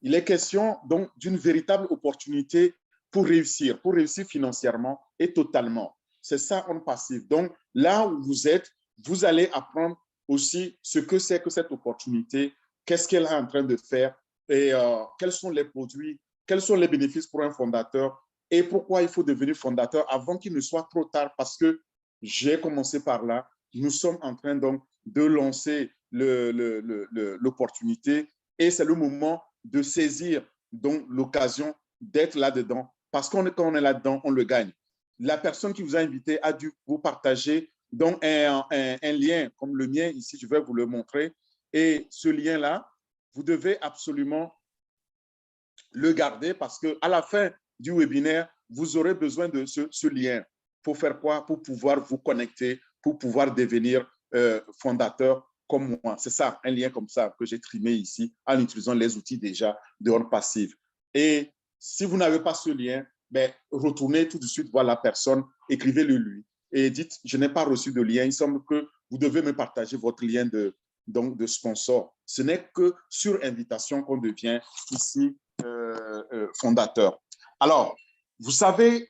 Il est question donc d'une véritable opportunité pour réussir financièrement et totalement. C'est ça en passif. Donc, là où vous êtes, vous allez apprendre aussi ce que c'est que cette opportunité, qu'est-ce qu'elle est en train de faire et quels sont les produits, quels sont les bénéfices pour un fondateur et pourquoi il faut devenir fondateur avant qu'il ne soit trop tard parce que j'ai commencé par là. Nous sommes en train donc de lancer l'opportunité et c'est le moment de saisir donc l'occasion d'être là-dedans parce qu'on quand on est là-dedans, on le gagne. La personne qui vous a invité a dû vous partager donc un lien comme le mien ici, je vais vous le montrer. Et ce lien-là, vous devez absolument le garder parce qu'à la fin du webinaire, vous aurez besoin de ce lien. Pour faire quoi? Pour pouvoir vous connecter, pour pouvoir devenir fondateur comme moi. C'est ça, un lien comme ça que j'ai trimé ici en utilisant les outils déjà de Horn Passive. Et si vous n'avez pas ce lien, ben, retournez tout de suite voir la personne, écrivez-le lui et dites, je n'ai pas reçu de lien, il semble que vous devez me partager votre lien donc de sponsor. Ce n'est que sur invitation qu'on devient ici fondateur. Alors, vous savez,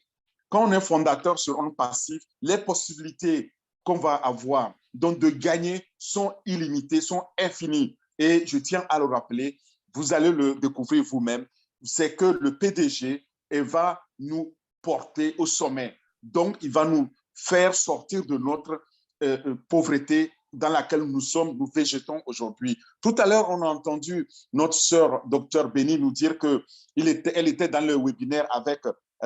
quand on est fondateur sur Horn Passive, les possibilités qu'on va avoir donc de gagner sont illimitées, sont infinies. Et je tiens à le rappeler, vous allez le découvrir vous-même, c'est que le PDG va nous porter au sommet. Donc, il va nous faire sortir de notre pauvreté dans laquelle nous sommes, nous végétons aujourd'hui. Tout à l'heure, on a entendu notre sœur, docteur Béni, nous dire qu'elle était dans le webinaire avec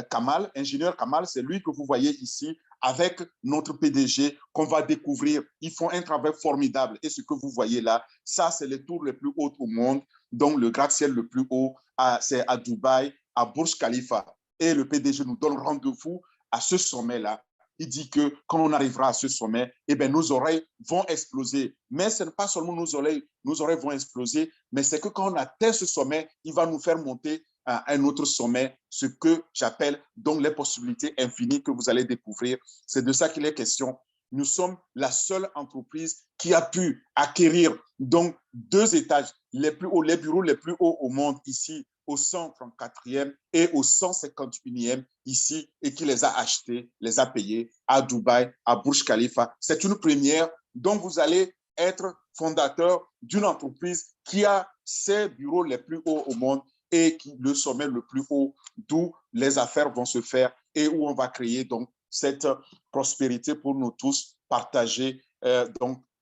Kamal, ingénieur Kamal, c'est lui que vous voyez ici, avec notre PDG qu'on va découvrir. Ils font un travail formidable. Et ce que vous voyez là, ça, c'est les tours les plus hautes au monde. Donc, le gratte-ciel le plus haut, c'est à Dubaï, à Burj Khalifa. Et le PDG nous donne rendez-vous à ce sommet-là. Il dit que quand on arrivera à ce sommet, eh bien, nos oreilles vont exploser. Mais ce n'est pas seulement nos oreilles vont exploser, mais c'est que quand on atteint ce sommet, il va nous faire monter à un autre sommet, ce que j'appelle donc les possibilités infinies que vous allez découvrir. C'est de ça qu'il est question. Nous sommes la seule entreprise qui a pu acquérir donc 2 étages les plus hauts, les bureaux les plus hauts au monde ici, au 134e et au 151e ici, et qui les a achetés, les a payés à Dubaï, à Burj Khalifa. C'est une première. Donc, vous allez être fondateur d'une entreprise qui a ses bureaux les plus hauts au monde et qui, le sommet le plus haut, d'où les affaires vont se faire et où on va créer donc cette prospérité pour nous tous partager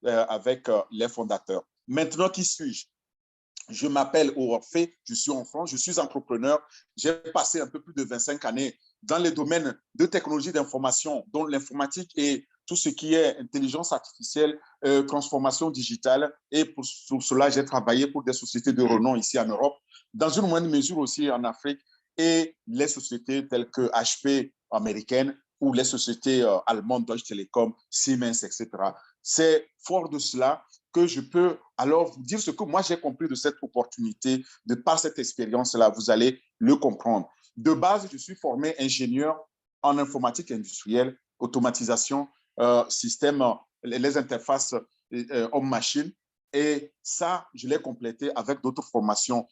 avec les fondateurs. Maintenant, qui suis-je? Je m'appelle Orphée, je suis en France, je suis entrepreneur. J'ai passé un peu plus de 25 années dans les domaines de technologie d'information, dont l'informatique et tout ce qui est intelligence artificielle, transformation digitale. Et pour cela, j'ai travaillé pour des sociétés de renom ici en Europe, dans une moindre mesure aussi en Afrique, et les sociétés telles que HP américaines ou les sociétés allemandes, Deutsche Telekom, Siemens, etc. C'est fort de cela que je peux alors vous dire ce que moi j'ai compris de cette opportunité, de par cette expérience-là, vous allez le comprendre. De base, je suis formé ingénieur en informatique industrielle, automatisation, système, les interfaces homme-machine. Et ça, je l'ai complété avec d'autres formations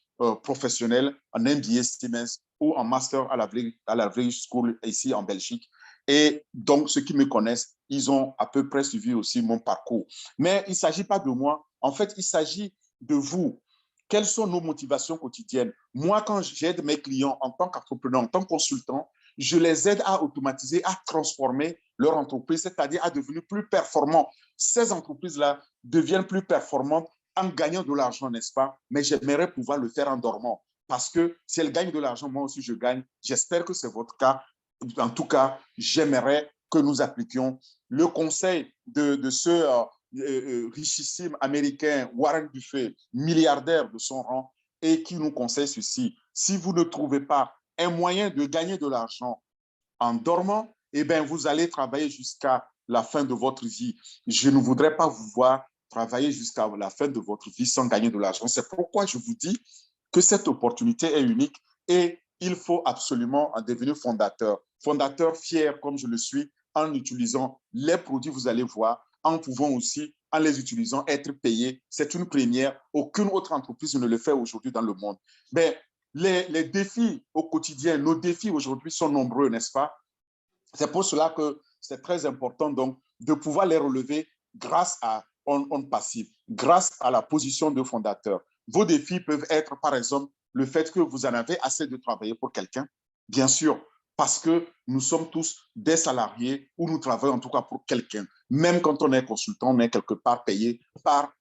professionnelles en MBA Siemens ou en master à la Village School ici en Belgique. Et donc, ceux qui me connaissent, ils ont à peu près suivi aussi mon parcours. Mais il ne s'agit pas de moi. En fait, il s'agit de vous. Quelles sont nos motivations quotidiennes? Moi, quand j'aide mes clients en tant qu'entrepreneur, en tant que consultant, je les aide à automatiser, à transformer leur entreprise, c'est-à-dire à devenir plus performants. Ces entreprises-là deviennent plus performantes en gagnant de l'argent, n'est-ce pas? Mais j'aimerais pouvoir le faire en dormant. Parce que si elles gagnent de l'argent, moi aussi je gagne. J'espère que c'est votre cas. En tout cas, j'aimerais que nous appliquions le conseil de ce richissime américain Warren Buffett, milliardaire de son rang, et qui nous conseille ceci. Si vous ne trouvez pas un moyen de gagner de l'argent en dormant, eh bien, vous allez travailler jusqu'à la fin de votre vie. Je ne voudrais pas vous voir travailler jusqu'à la fin de votre vie sans gagner de l'argent. C'est pourquoi je vous dis que cette opportunité est unique et il faut absolument en devenir fondateur. Fondateur fier comme je le suis en utilisant les produits, vous allez voir, en pouvant aussi, en les utilisant, être payés. C'est une première. Aucune autre entreprise ne le fait aujourd'hui dans le monde. Mais les défis au quotidien, nos défis aujourd'hui sont nombreux, n'est-ce pas? C'est pour cela que c'est très important donc de pouvoir les relever grâce à On Passive, grâce à la position de fondateur. Vos défis peuvent être, par exemple, le fait que vous en avez assez de travailler pour quelqu'un, bien sûr, parce que nous sommes tous des salariés ou nous travaillons en tout cas pour quelqu'un. Même quand on est consultant, on est quelque part payé par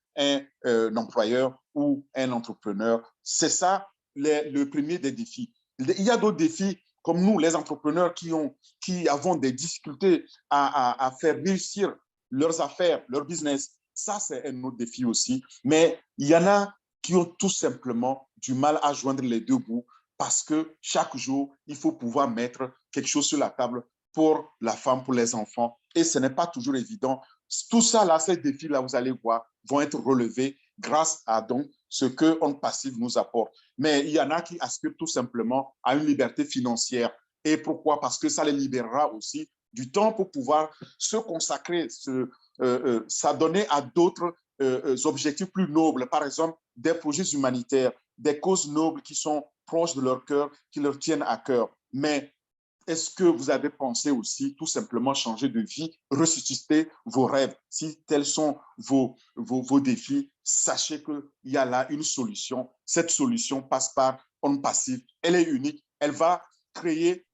employeur ou un entrepreneur. C'est ça le premier des défis. Il y a d'autres défis comme nous, les entrepreneurs qui avons des difficultés à faire réussir leurs affaires, leur business. Ça, c'est un autre défi aussi. Mais il y en a qui ont tout simplement du mal à joindre les deux bouts parce que chaque jour, il faut pouvoir mettre quelque chose sur la table pour la femme, pour les enfants. Et ce n'est pas toujours évident. Tout ça, là, ces défis-là, vous allez voir, vont être relevés grâce à donc ce que On Passive nous apporte. Mais il y en a qui aspirent tout simplement à une liberté financière. Et pourquoi? Parce que ça les libérera aussi du temps pour pouvoir se consacrer, s'adonner à d'autres objectifs plus nobles. Par exemple, des projets humanitaires, des causes nobles qui sont proches de leur cœur, qui leur tiennent à cœur. Mais est-ce que vous avez pensé aussi tout simplement changer de vie, ressusciter vos rêves? Si tels sont vos défis, sachez qu'il y a là une solution. Cette solution passe par On Passive. Elle est unique. Elle va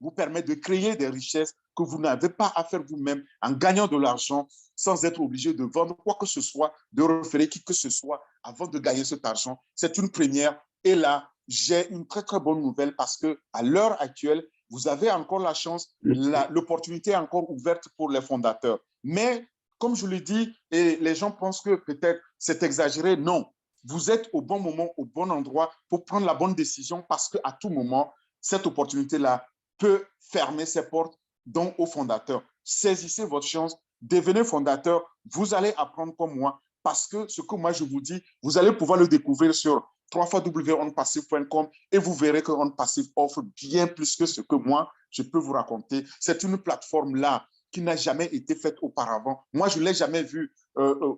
vous permettre de créer des richesses que vous n'avez pas à faire vous-même en gagnant de l'argent sans être obligé de vendre quoi que ce soit, de référer qui que ce soit avant de gagner cet argent. C'est une première. Et là, j'ai une très, très bonne nouvelle parce qu'à l'heure actuelle, vous avez encore la chance, l'opportunité est encore ouverte pour les fondateurs. Mais, comme je le dis, et les gens pensent que peut-être c'est exagéré, non. Vous êtes au bon moment, au bon endroit pour prendre la bonne décision parce qu'à tout moment, cette opportunité-là peut fermer ses portes donc aux fondateurs. Saisissez votre chance, devenez fondateur, vous allez apprendre comme moi parce que ce que moi je vous dis, vous allez pouvoir le découvrir sur www.onpassive.com et vous verrez que On Passive offre bien plus que ce que moi, je peux vous raconter. C'est une plateforme là qui n'a jamais été faite auparavant. Moi, je ne l'ai jamais vue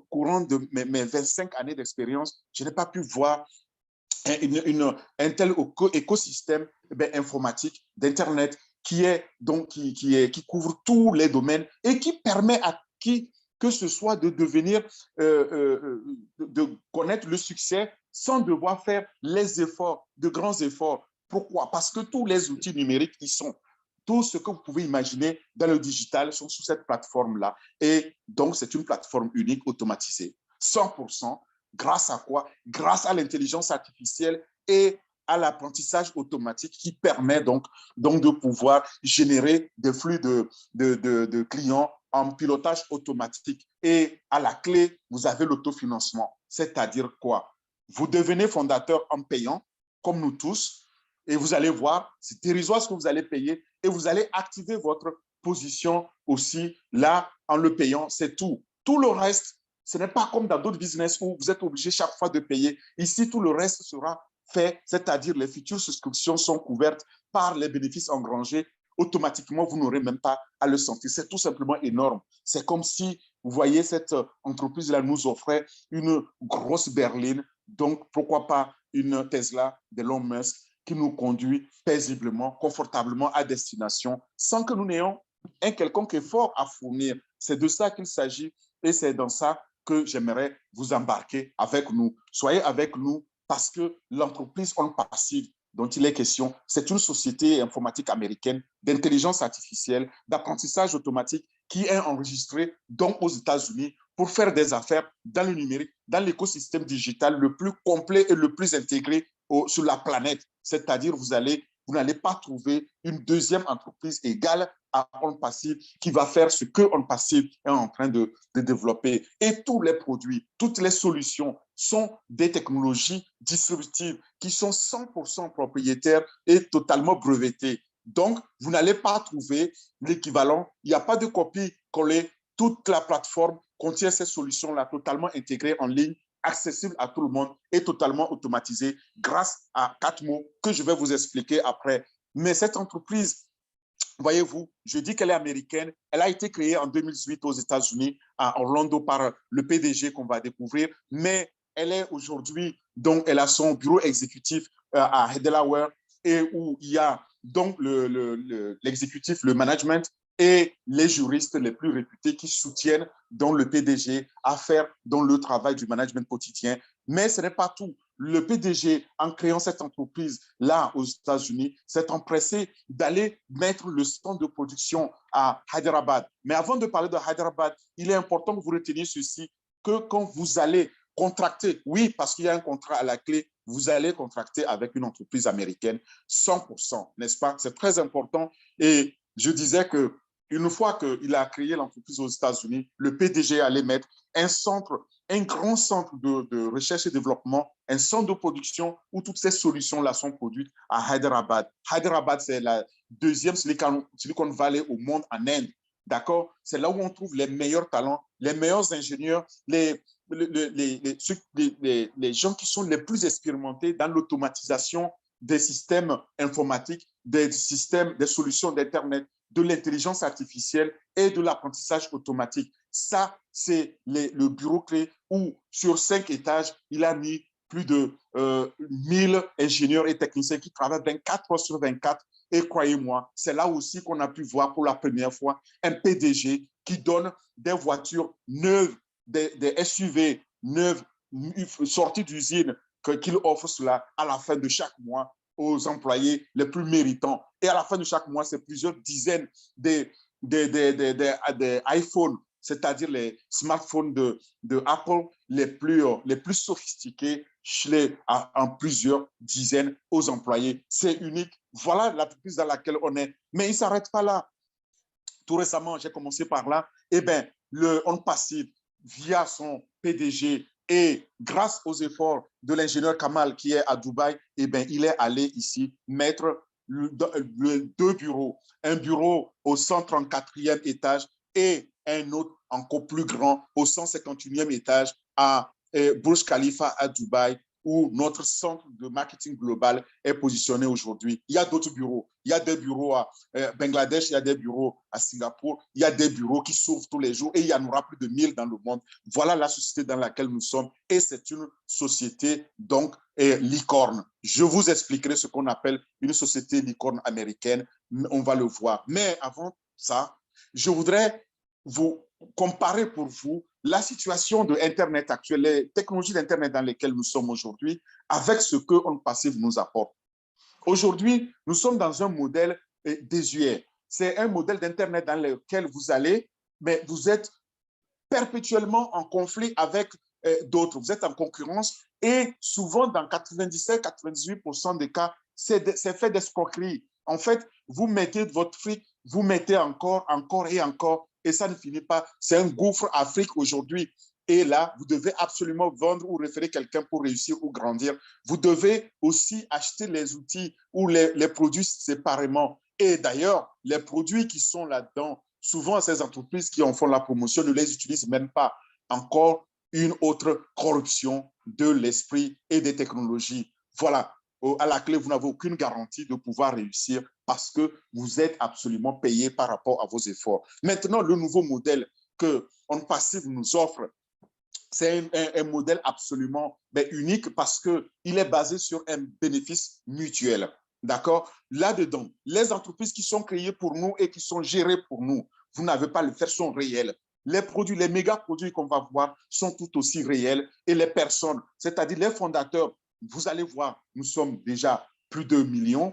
courant de mes 25 années d'expérience. Je n'ai pas pu voir un tel écosystème informatique d'Internet qui couvre tous les domaines et qui permet à qui que ce soit de devenir, de connaître le succès sans devoir faire les efforts, de grands efforts. Pourquoi? Parce que tous les outils numériques y sont. Tout ce que vous pouvez imaginer dans le digital sont sur cette plateforme-là. Et donc, c'est une plateforme unique, automatisée, 100%. Grâce à quoi? Grâce à l'intelligence artificielle et à l'apprentissage automatique qui permet donc de pouvoir générer des flux de clients en pilotage automatique. Et à la clé, vous avez l'autofinancement. C'est-à-dire quoi? Vous devenez fondateur en payant, comme nous tous, et vous allez voir, c'est dérisoire ce que vous allez payer, et vous allez activer votre position aussi là en le payant, c'est tout. Tout le reste, ce n'est pas comme dans d'autres business où vous êtes obligé chaque fois de payer. Ici, tout le reste sera fait, c'est-à-dire les futures souscriptions sont couvertes par les bénéfices engrangés. Automatiquement, vous n'aurez même pas à le sentir. C'est tout simplement énorme. C'est comme si, vous voyez, cette entreprise-là nous offrait une grosse berline. Donc, pourquoi pas une Tesla d'Elon Musk qui nous conduit paisiblement, confortablement à destination, sans que nous n'ayons un quelconque effort à fournir. C'est de ça qu'il s'agit et c'est dans ça que j'aimerais vous embarquer avec nous. Soyez avec nous parce que l'entreprise On Passive dont il est question, c'est une société informatique américaine d'intelligence artificielle, d'apprentissage automatique qui est enregistrée donc aux États-Unis pour faire des affaires dans le numérique, dans l'écosystème digital le plus complet et le plus intégré sur la planète. C'est-à-dire, vous n'allez pas trouver une deuxième entreprise égale à On Passive qui va faire ce que On Passive est en train de développer. Et tous les produits, toutes les solutions sont des technologies distributives qui sont 100% propriétaires et totalement brevetées. Donc, vous n'allez pas trouver l'équivalent. Il n'y a pas de copie collée. Toute la plateforme contient ces solutions-là totalement intégrées en ligne, accessible à tout le monde et totalement automatisée grâce à 4 mots que je vais vous expliquer après. Mais cette entreprise voyez-vous, je dis qu'elle est américaine. Elle a été créée en 2018 aux États-Unis, à Orlando, par le PDG qu'on va découvrir. Mais elle est aujourd'hui, donc, elle a son bureau exécutif à Delaware et où il y a donc l'exécutif, le management et les juristes les plus réputés qui soutiennent donc le PDG à faire dans le travail du management quotidien. Mais ce n'est pas tout. Le PDG, en créant cette entreprise-là aux États-Unis, s'est empressé d'aller mettre le centre de production à Hyderabad. Mais avant de parler de Hyderabad, il est important que vous reteniez ceci, que quand vous allez contracter, oui, parce qu'il y a un contrat à la clé, vous allez contracter avec une entreprise américaine 100%, n'est-ce pas? C'est très important. Et je disais que une fois qu'il a créé l'entreprise aux États-Unis, le PDG allait mettre un grand centre de recherche et développement, un centre de production où toutes ces solutions-là sont produites à Hyderabad. Hyderabad, c'est la deuxième Silicon Valley au monde en Inde. D'accord? C'est là où on trouve les meilleurs talents, les meilleurs ingénieurs, les gens qui sont les plus expérimentés dans l'automatisation des systèmes informatiques, des solutions d'Internet, de l'intelligence artificielle et de l'apprentissage automatique. Ça, c'est le bureau clé où, sur 5 étages, il a mis plus de 1000 ingénieurs et techniciens qui travaillent 24 heures sur 24. Et croyez-moi, c'est là aussi qu'on a pu voir pour la première fois un PDG qui donne des voitures neuves, des SUV neuves, sorties d'usine, qu'il offre cela à la fin de chaque mois aux employés les plus méritants. Et à la fin de chaque mois, c'est plusieurs dizaines des iPhones, c'est-à-dire les smartphones de Apple les plus sophistiqués en plusieurs dizaines aux employés. C'est unique. Voilà l'entreprise dans laquelle on est. Mais il ne s'arrête pas là. Tout récemment, j'ai commencé par là. Eh bien, le On Passive, via son PDG et grâce aux efforts de l'ingénieur Kamal qui est à Dubaï, eh bien, il est allé ici mettre deux bureaux. Un bureau au 134e étage et un autre encore plus grand au 151e étage à Burj Khalifa à Dubaï, où notre centre de marketing global est positionné aujourd'hui. Il y a d'autres bureaux. Il y a des bureaux à Bangladesh, il y a des bureaux à Singapour, il y a des bureaux qui s'ouvrent tous les jours et il y en aura plus de 1000 dans le monde. Voilà la société dans laquelle nous sommes et c'est une société donc licorne. Je vous expliquerai ce qu'on appelle une société licorne américaine. On va le voir. Mais avant ça, je voudrais vous comparer pour vous la situation de Internet actuelle, les technologies d'Internet dans lesquelles nous sommes aujourd'hui, avec ce que On Passive nous apporte. Aujourd'hui, nous sommes dans un modèle désuet. C'est un modèle d'Internet dans lequel vous allez, mais vous êtes perpétuellement en conflit avec d'autres. Vous êtes en concurrence et souvent, dans 97-98% des cas, c'est fait d'escroquerie. En fait, vous mettez votre fric, vous mettez encore et encore, et ça ne finit pas. C'est un gouffre Afrique aujourd'hui. Et là, vous devez absolument vendre ou référer quelqu'un pour réussir ou grandir. Vous devez aussi acheter les outils ou les produits séparément. Et d'ailleurs, les produits qui sont là-dedans, souvent ces entreprises qui en font la promotion ne les utilisent même pas. Encore une autre corruption de l'esprit et des technologies. Voilà, à la clé, vous n'avez aucune garantie de pouvoir réussir parce que vous êtes absolument payé par rapport à vos efforts. Maintenant, le nouveau modèle que On Passive nous offre, c'est un modèle absolument unique parce qu'il est basé sur un bénéfice mutuel. D'accord? Là-dedans, les entreprises qui sont créées pour nous et qui sont gérées pour nous, vous n'avez pas le faire, sont réelles. Les produits, les méga produits qu'on va voir sont tout aussi réels et les personnes, c'est-à-dire les fondateurs, vous allez voir, nous sommes déjà plus d'un million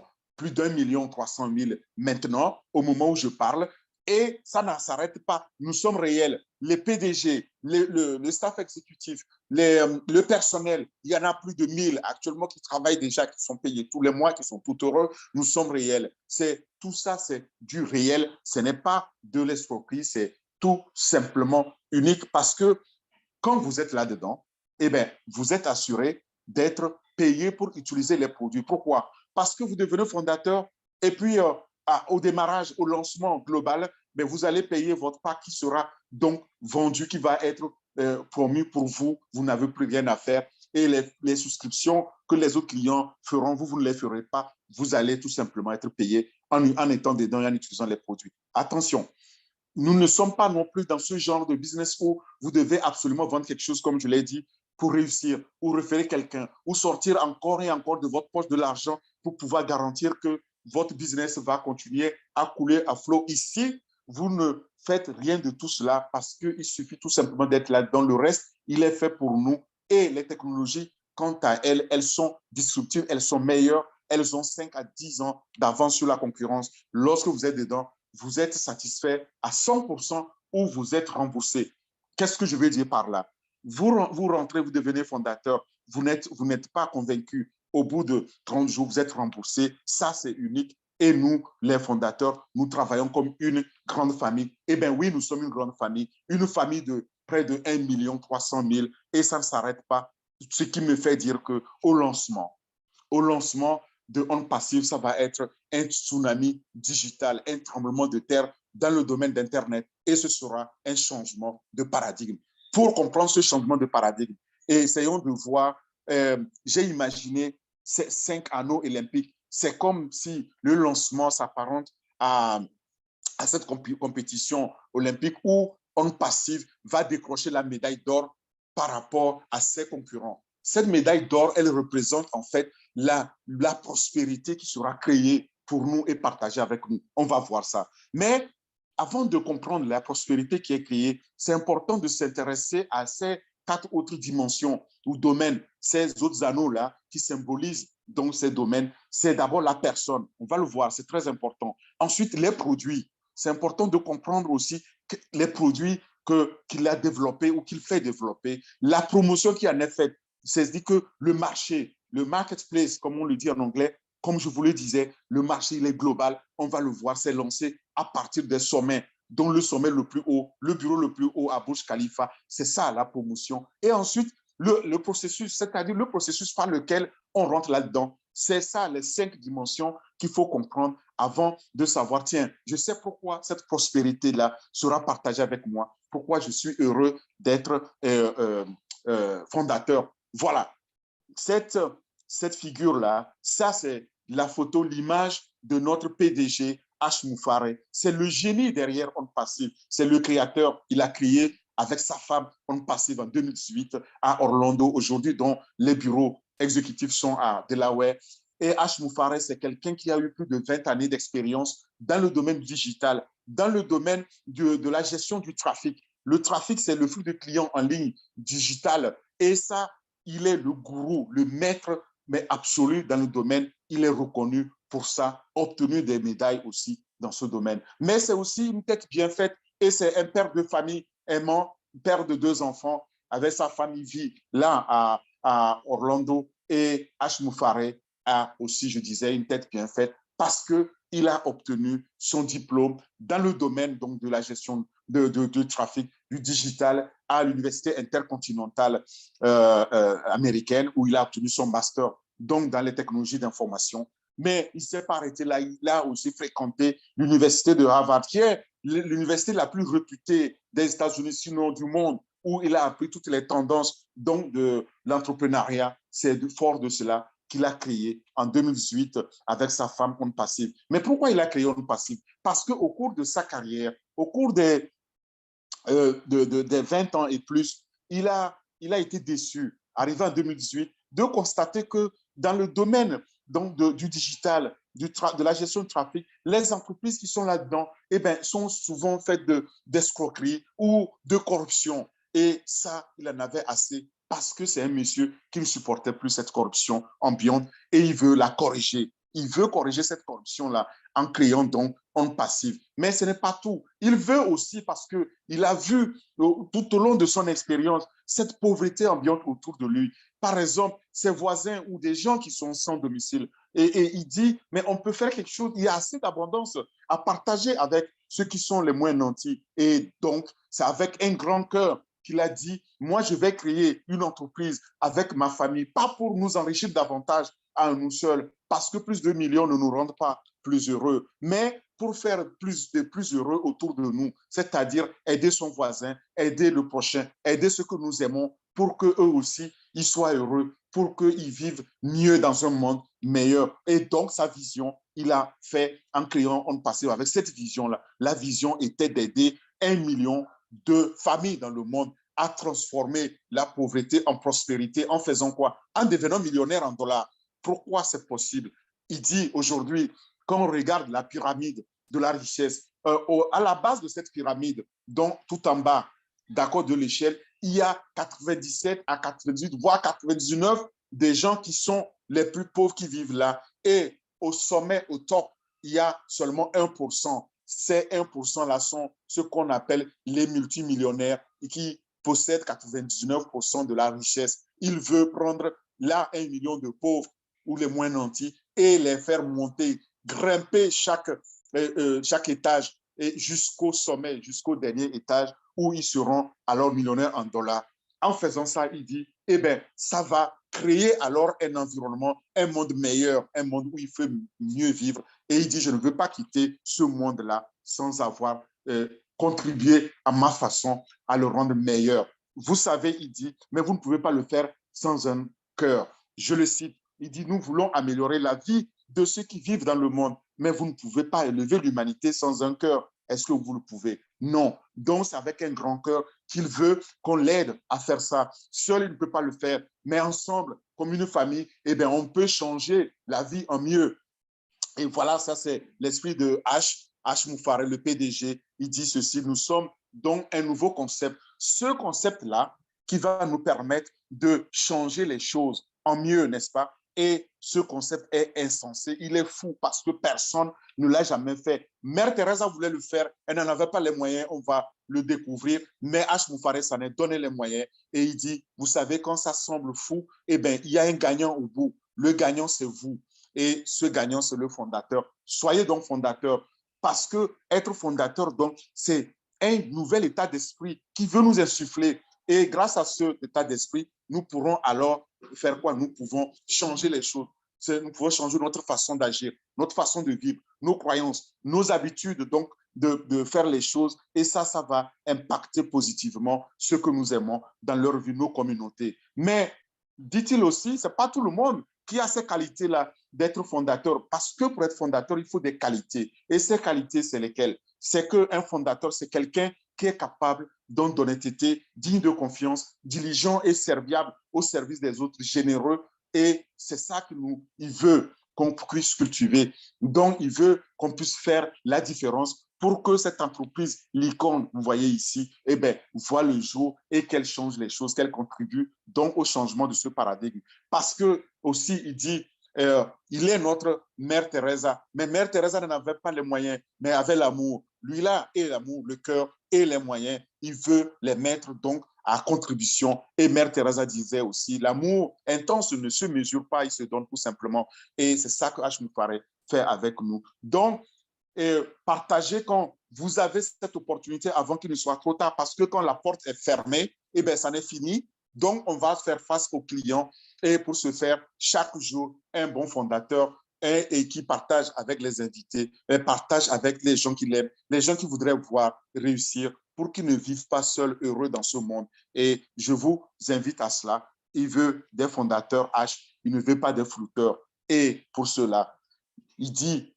300 000 maintenant, au moment où je parle, et ça ne s'arrête pas. Nous sommes réels. Les PDG, le staff exécutif, le personnel, il y en a plus de 1000 actuellement qui travaillent déjà, qui sont payés tous les mois, qui sont tout heureux. Nous sommes réels. Tout ça, c'est du réel. Ce n'est pas de l'escroquerie, c'est tout simplement unique parce que quand vous êtes là-dedans, eh bien, vous êtes assuré d'être payé pour utiliser les produits. Pourquoi? Parce que vous devenez fondateur et puis au démarrage, au lancement global, mais vous allez payer votre part qui sera donc vendu, qui va être promis pour vous. Vous n'avez plus rien à faire. Et les souscriptions que les autres clients feront, vous ne les ferez pas. Vous allez tout simplement être payé en étant dedans et en utilisant les produits. Attention, nous ne sommes pas non plus dans ce genre de business où vous devez absolument vendre quelque chose, comme je l'ai dit, pour réussir, ou référer quelqu'un, ou sortir encore et encore de votre poche de l'argent pour pouvoir garantir que votre business va continuer à couler à flot. Ici, vous ne faites rien de tout cela parce qu'il suffit tout simplement d'être là-dedans. Le reste, il est fait pour nous. Et les technologies, quant à elles, elles sont disruptives, elles sont meilleures, elles ont 5 à 10 ans d'avance sur la concurrence. Lorsque vous êtes dedans, vous êtes satisfait à 100% ou vous êtes remboursé. Qu'est-ce que je veux dire par là? Vous rentrez, vous devenez fondateur, vous n'êtes pas convaincu. Au bout de 30 jours, vous êtes remboursé. Ça, c'est unique. Et nous, les fondateurs, nous travaillons comme une grande famille. Eh bien oui, nous sommes une famille de près de 1 300 000 et ça ne s'arrête pas. Ce qui me fait dire qu'au lancement de On Passive, ça va être un tsunami digital, un tremblement de terre dans le domaine d'Internet et ce sera un changement de paradigme. Pour comprendre ce changement de paradigme, essayons de voir, j'ai imaginé ces 5 anneaux olympiques. C'est comme si le lancement s'apparente à cette compétition olympique où On Passive va décrocher la médaille d'or par rapport à ses concurrents. Cette médaille d'or, elle représente en fait la prospérité qui sera créée pour nous et partagée avec nous. On va voir ça. Mais avant de comprendre la prospérité qui est créée, c'est important de s'intéresser à ces 4 autres dimensions ou domaines, ces autres anneaux-là qui symbolisent donc ces domaines. C'est d'abord la personne, on va le voir, c'est très important. Ensuite, les produits. C'est important de comprendre aussi que les produits qu'il a développés ou qu'il fait développer, la promotion qui en est faite. C'est-à-dire que le marché, le marketplace, comme on le dit en anglais, comme je vous le disais, le marché, il est global. On va le voir, c'est lancé à partir des sommets, dont le sommet le plus haut, le bureau le plus haut à Burj Khalifa. C'est ça, la promotion. Et ensuite, le processus, c'est-à-dire le processus par lequel on rentre là-dedans. C'est ça, les 5 dimensions qu'il faut comprendre avant de savoir, tiens, je sais pourquoi cette prospérité-là sera partagée avec moi, pourquoi je suis heureux d'être fondateur. Voilà, cette figure-là, ça c'est la photo, l'image de notre PDG, H. Moufare. C'est le génie derrière On Passive. C'est le créateur. Il a créé avec sa femme On Passive en 2018 à Orlando, aujourd'hui, dont les bureaux exécutifs sont à Delaware. Et H. Moufare, c'est quelqu'un qui a eu plus de 20 années d'expérience dans le domaine digital, dans le domaine de la gestion du trafic. Le trafic, c'est le flux de clients en ligne digital. Et ça, il est le gourou, le maître, mais absolu dans le domaine. Il est reconnu pour ça, obtenu des médailles aussi dans ce domaine. Mais c'est aussi une tête bien faite et c'est un père de famille aimant, père de 2 enfants, avec sa famille vit là à Orlando. Et H. Moufare a aussi, je disais, une tête bien faite parce qu'il a obtenu son diplôme dans le domaine donc, de la gestion de trafic, du digital à l'université intercontinentale américaine où il a obtenu son master donc dans les technologies d'information. Mais il ne s'est pas arrêté là. Il a aussi fréquenté l'université de Harvard, qui est l'université la plus réputée des États-Unis, sinon du monde, où il a appris toutes les tendances donc de l'entrepreneuriat. C'est fort de cela qu'il a créé en 2018 avec sa femme On Passive. Mais pourquoi il a créé On Passive? Parce qu'au cours de sa carrière, au cours des 20 ans et plus, il a été déçu, arrivé en 2018, de constater que dans le domaine donc du digital, de la gestion de trafic, les entreprises qui sont là-dedans eh ben, sont souvent faites d'escroquerie ou de corruption. Et ça, il en avait assez parce que c'est un monsieur qui ne supportait plus cette corruption ambiante et il veut la corriger. Il veut corriger cette corruption-là en créant donc On Passive. Mais ce n'est pas tout. Il veut aussi parce qu'il a vu tout au long de son expérience cette pauvreté ambiante autour de lui. Par exemple, ses voisins ou des gens qui sont sans domicile. Et il dit, mais on peut faire quelque chose, il y a assez d'abondance à partager avec ceux qui sont les moins nantis. Et donc, c'est avec un grand cœur qu'il a dit, moi, je vais créer une entreprise avec ma famille, pas pour nous enrichir davantage à nous seuls, parce que plus de millions ne nous rendent pas plus heureux, mais pour faire plus heureux autour de nous, c'est-à-dire aider son voisin, aider le prochain, aider ceux que nous aimons pour qu'eux aussi, ils soient heureux, pour qu'ils vivent mieux dans un monde meilleur. Et donc, sa vision, il a fait en créant On Passé avec cette vision-là. La vision était d'aider 1 million de familles dans le monde à transformer la pauvreté en prospérité en faisant quoi? En devenant millionnaire en dollars. Pourquoi c'est possible? Il dit aujourd'hui, quand on regarde la pyramide de la richesse, à la base de cette pyramide, donc tout en bas, d'accord, de l'échelle, il y a 97 à 98, voire 99 des gens qui sont les plus pauvres qui vivent là. Et au sommet, au top, il y a seulement 1%. Ces 1%-là sont ce qu'on appelle les multimillionnaires et qui possèdent 99% de la richesse. Il veut prendre là 1 million de pauvres ou les moins nantis et les faire monter, grimper chaque étage jusqu'au sommet, jusqu'au dernier étage où ils seront alors millionnaires en dollars. En faisant ça, il dit, eh bien, ça va créer alors un environnement, un monde meilleur, un monde où il fait mieux vivre. Et il dit, je ne veux pas quitter ce monde-là sans avoir contribué à ma façon à le rendre meilleur. Vous savez, il dit, mais vous ne pouvez pas le faire sans un cœur. Je le cite, il dit, nous voulons améliorer la vie de ceux qui vivent dans le monde, mais vous ne pouvez pas élever l'humanité sans un cœur. Est-ce que vous le pouvez? Non. Donc, c'est avec un grand cœur qu'il veut qu'on l'aide à faire ça. Seul, il ne peut pas le faire, mais ensemble, comme une famille, eh bien, on peut changer la vie en mieux. Et voilà, ça, c'est l'esprit de H. Moufaré, le PDG. Il dit ceci, nous sommes donc un nouveau concept. Ce concept-là qui va nous permettre de changer les choses en mieux, n'est-ce pas? Et ce concept est insensé, il est fou parce que personne ne l'a jamais fait. Mère Teresa voulait le faire, elle n'en avait pas les moyens, on va le découvrir, mais H. Moufaré s'en est donné les moyens et il dit, vous savez, quand ça semble fou, eh bien, il y a un gagnant au bout. Le gagnant, c'est vous. Et ce gagnant, c'est le fondateur. Soyez donc fondateur parce que être fondateur, donc, c'est un nouvel état d'esprit qui veut nous insuffler. Et grâce à cet état d'esprit, nous pourrons alors faire quoi? Nous pouvons changer les choses. Nous pouvons changer notre façon d'agir, notre façon de vivre, nos croyances, nos habitudes, donc, de faire les choses. Et ça va impacter positivement ce que nous aimons dans leur vie, nos communautés. Mais, dit-il aussi, ce n'est pas tout le monde qui a ces qualités-là d'être fondateur. Parce que pour être fondateur, il faut des qualités. Et ces qualités, c'est lesquelles? C'est qu'un fondateur, c'est quelqu'un qui est capable d'honnêteté, digne de confiance, diligent et serviable au service des autres, généreux. Et c'est ça qu'il veut qu'on puisse cultiver. Donc, il veut qu'on puisse faire la différence pour que cette entreprise licorne, vous voyez ici, eh bien, voit le jour et qu'elle change les choses, qu'elle contribue donc au changement de ce paradigme. Parce que aussi, il dit, il est notre Mère Teresa, mais Mère Teresa n'avait pas les moyens, mais avait l'amour. Lui-là est l'amour, le cœur et les moyens. Il veut les mettre donc à contribution. Et Mère Teresa disait aussi, l'amour intense ne se mesure pas, il se donne tout simplement. Et c'est ça que H. Moufaré fait avec nous. Donc, partagez quand vous avez cette opportunité avant qu'il ne soit trop tard, parce que quand la porte est fermée, eh bien, ça n'est fini. Donc, on va faire face aux clients et pour ce faire, chaque jour, un bon fondateur et qui partage avec les invités, partage avec les gens qui l'aiment, les gens qui voudraient voir réussir pour qu'ils ne vivent pas seuls, heureux dans ce monde. Et je vous invite à cela. Il veut des fondateurs H, il ne veut pas des flouteurs. Et pour cela, il dit,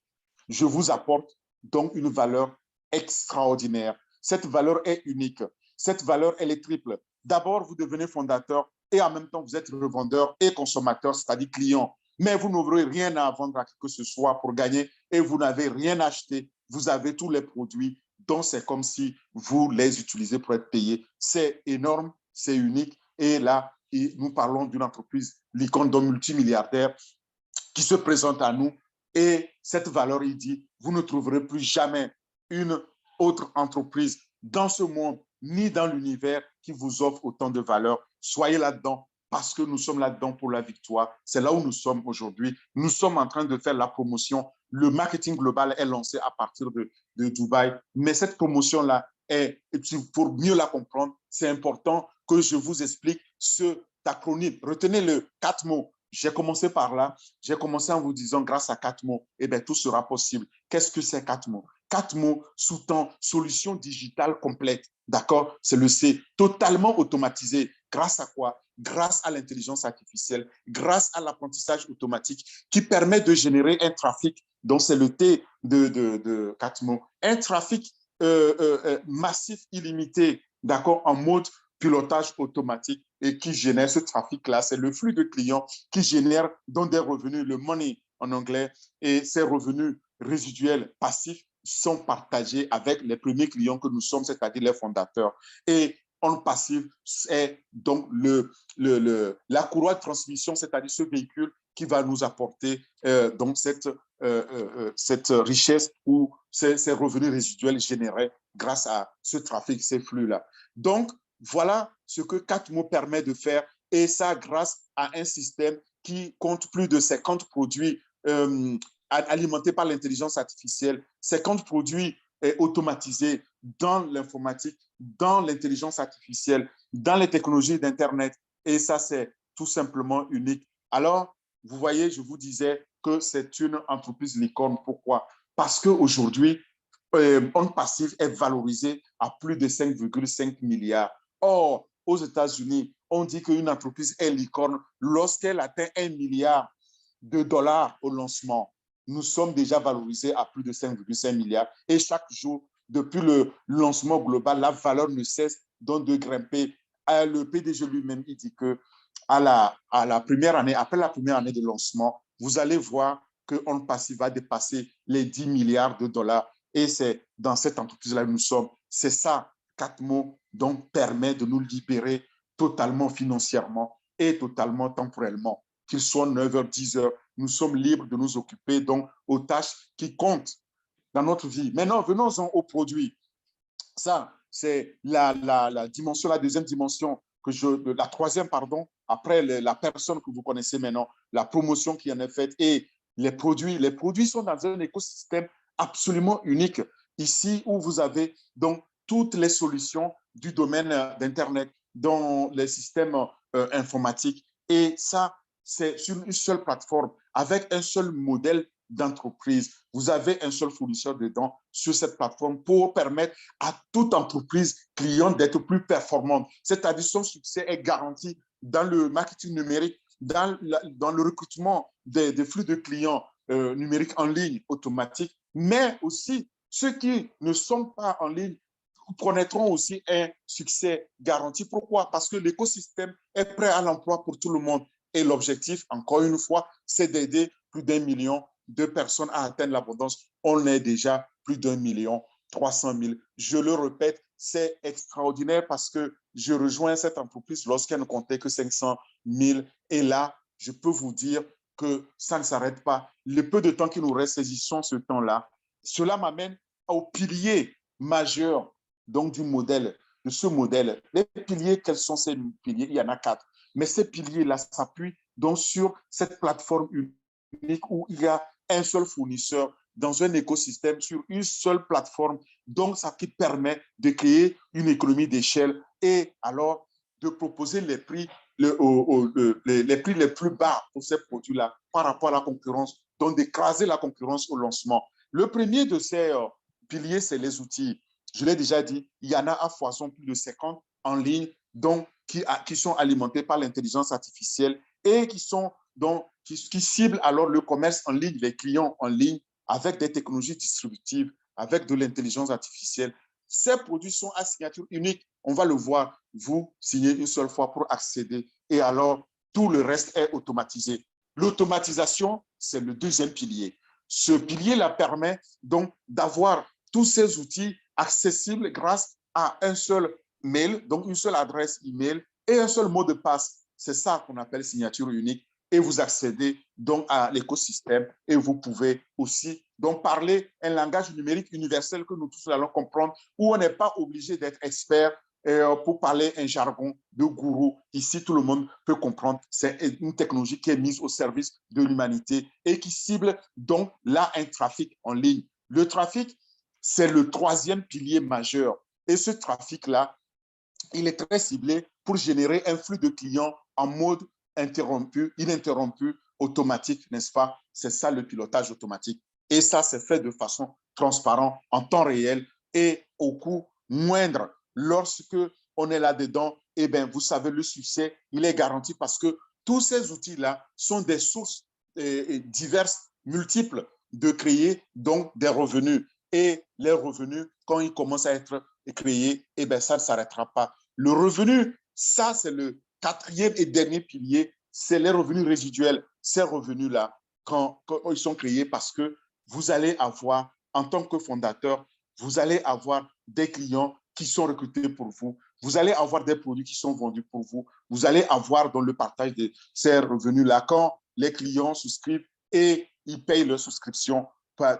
je vous apporte donc une valeur extraordinaire. Cette valeur est unique. Cette valeur, elle est triple. D'abord, vous devenez fondateur et en même temps, vous êtes revendeur et consommateur, c'est-à-dire client. Mais vous n'aurez rien à vendre à qui que ce soit pour gagner et vous n'avez rien acheté. Vous avez tous les produits, donc c'est comme si vous les utilisez pour être payé. C'est énorme, c'est unique. Et là, nous parlons d'une entreprise licorne d'un multimilliardaire qui se présente à nous. Et cette valeur, il dit, vous ne trouverez plus jamais une autre entreprise dans ce monde, ni dans l'univers qui vous offre autant de valeur. Soyez là-dedans parce que nous sommes là-dedans pour la victoire. C'est là où nous sommes aujourd'hui. Nous sommes en train de faire la promotion. Le marketing global est lancé à partir de Dubaï. Mais cette promotion-là, pour mieux la comprendre, c'est important que je vous explique cet acronyme. Retenez le 4 mots. J'ai commencé par là. J'ai commencé en vous disant, grâce à 4 mots, eh bien, tout sera possible. Qu'est-ce que c'est 4 mots? 4 mots sous-tend solution digitale complète. D'accord? C'est le C. Totalement automatisé. Grâce à quoi? Grâce à l'intelligence artificielle, grâce à l'apprentissage automatique qui permet de générer un trafic Donc, c'est le T de Catmo. Un trafic massif, illimité, d'accord, en mode pilotage automatique et qui génère ce trafic-là. C'est le flux de clients qui génère donc des revenus, le money en anglais, et ces revenus résiduels passifs sont partagés avec les premiers clients que nous sommes, c'est-à-dire les fondateurs. Et en passif, c'est donc la courroie de transmission, c'est-à-dire ce véhicule qui va nous apporter donc cette richesse ou ces revenus résiduels générés grâce à ce trafic, ces flux-là. Donc, voilà ce que Catmo permet de faire, et ça grâce à un système qui compte plus de 50 produits alimentés par l'intelligence artificielle, 50 produits automatisés dans l'informatique, dans l'intelligence artificielle, dans les technologies d'Internet. Et ça, c'est tout simplement unique. Alors, vous voyez, je vous disais que c'est une entreprise licorne. Pourquoi? Parce qu'aujourd'hui, On Passive est valorisé à plus de 5,5 milliards. Or, aux États-Unis, on dit qu'une entreprise est licorne lorsqu'elle atteint 1 milliard de dollars au lancement. Nous sommes déjà valorisés à plus de 5,5 milliards. Et chaque jour, depuis le lancement global, la valeur ne cesse donc de grimper. Le PDG lui-même, il dit que à la première année, après la première année de lancement, vous allez voir que On Passive va dépasser les 10 milliards de dollars. Et c'est dans cette entreprise-là que nous sommes. C'est ça, Catmo, donc permet de nous libérer totalement financièrement et totalement temporellement. Qu'il soit 9h, 10h, nous sommes libres de nous occuper donc aux tâches qui comptent dans notre vie. Maintenant, venons-en aux produits. Ça, c'est la dimension, la deuxième dimension, la troisième, pardon, après la personne que vous connaissez maintenant, la promotion qui en est faite et les produits. Les produits sont dans un écosystème absolument unique. Ici, où vous avez donc toutes les solutions du domaine d'Internet, dans les systèmes informatiques. Et ça, c'est sur une seule plateforme, avec un seul modèle d'entreprise. Vous avez un seul fournisseur dedans sur cette plateforme pour permettre à toute entreprise client d'être plus performante. C'est-à-dire son succès est garanti dans le marketing numérique, dans le recrutement des flux de clients numériques en ligne automatique, mais aussi ceux qui ne sont pas en ligne connaîtront aussi un succès garanti. Pourquoi? Parce que l'écosystème est prêt à l'emploi pour tout le monde. Et l'objectif, encore une fois, c'est d'aider plus d'1 million de personnes à atteindre l'abondance. On est déjà plus d'1 million 300 000. Je le répète, c'est extraordinaire parce que je rejoins cette entreprise lorsqu'elle ne comptait que 500 000. Et là, je peux vous dire que ça ne s'arrête pas. Le peu de temps qui nous reste, saisissons ce temps-là. Cela m'amène au pilier majeur donc du modèle, de ce modèle. Les piliers, quels sont ces piliers? Il y en a 4. Mais ces piliers-là s'appuient donc sur cette plateforme unique où il y a un seul fournisseur dans un écosystème sur une seule plateforme. Donc, ça qui permet de créer une économie d'échelle et alors de proposer les prix les prix les plus bas pour ces produits-là par rapport à la concurrence, donc d'écraser la concurrence au lancement. Le premier de ces piliers, c'est les outils. Je l'ai déjà dit, il y en a à foison plus de 50 en ligne, donc qui sont alimentés par l'intelligence artificielle et qui ciblent alors le commerce en ligne, les clients en ligne, avec des technologies distributives, avec de l'intelligence artificielle. Ces produits sont à signature unique. On va le voir, vous signez une seule fois pour accéder et alors tout le reste est automatisé. L'automatisation, c'est le deuxième pilier. Ce pilier-là permet donc d'avoir tous ces outils accessibles grâce à un seul mail, donc une seule adresse email et un seul mot de passe. C'est ça qu'on appelle signature unique. Et vous accédez donc à l'écosystème et vous pouvez aussi donc parler un langage numérique universel que nous tous allons comprendre, où on n'est pas obligé d'être expert pour parler un jargon de gourou. Ici, tout le monde peut comprendre. C'est une technologie qui est mise au service de l'humanité et qui cible donc là un trafic en ligne. Le trafic, c'est le troisième pilier majeur. Et ce trafic-là, il est très ciblé pour générer un flux de clients en mode ininterrompu, automatique, n'est-ce pas? C'est ça le pilotage automatique. Et ça, c'est fait de façon transparente, en temps réel et au coût moindre. Lorsque on est là-dedans, eh bien, vous savez, le succès, il est garanti parce que tous ces outils-là sont des sources diverses, multiples de créer donc des revenus. Et les revenus, quand ils commencent à être créés, eh bien, ça ne s'arrêtera pas. Le revenu, ça, c'est le quatrième et dernier pilier, c'est les revenus résiduels. Ces revenus-là, quand ils sont créés, parce que vous allez avoir, en tant que fondateur, vous allez avoir des clients qui sont recrutés pour vous. Vous allez avoir des produits qui sont vendus pour vous. Vous allez avoir dans le partage de ces revenus-là, quand les clients souscrivent et ils payent leur souscription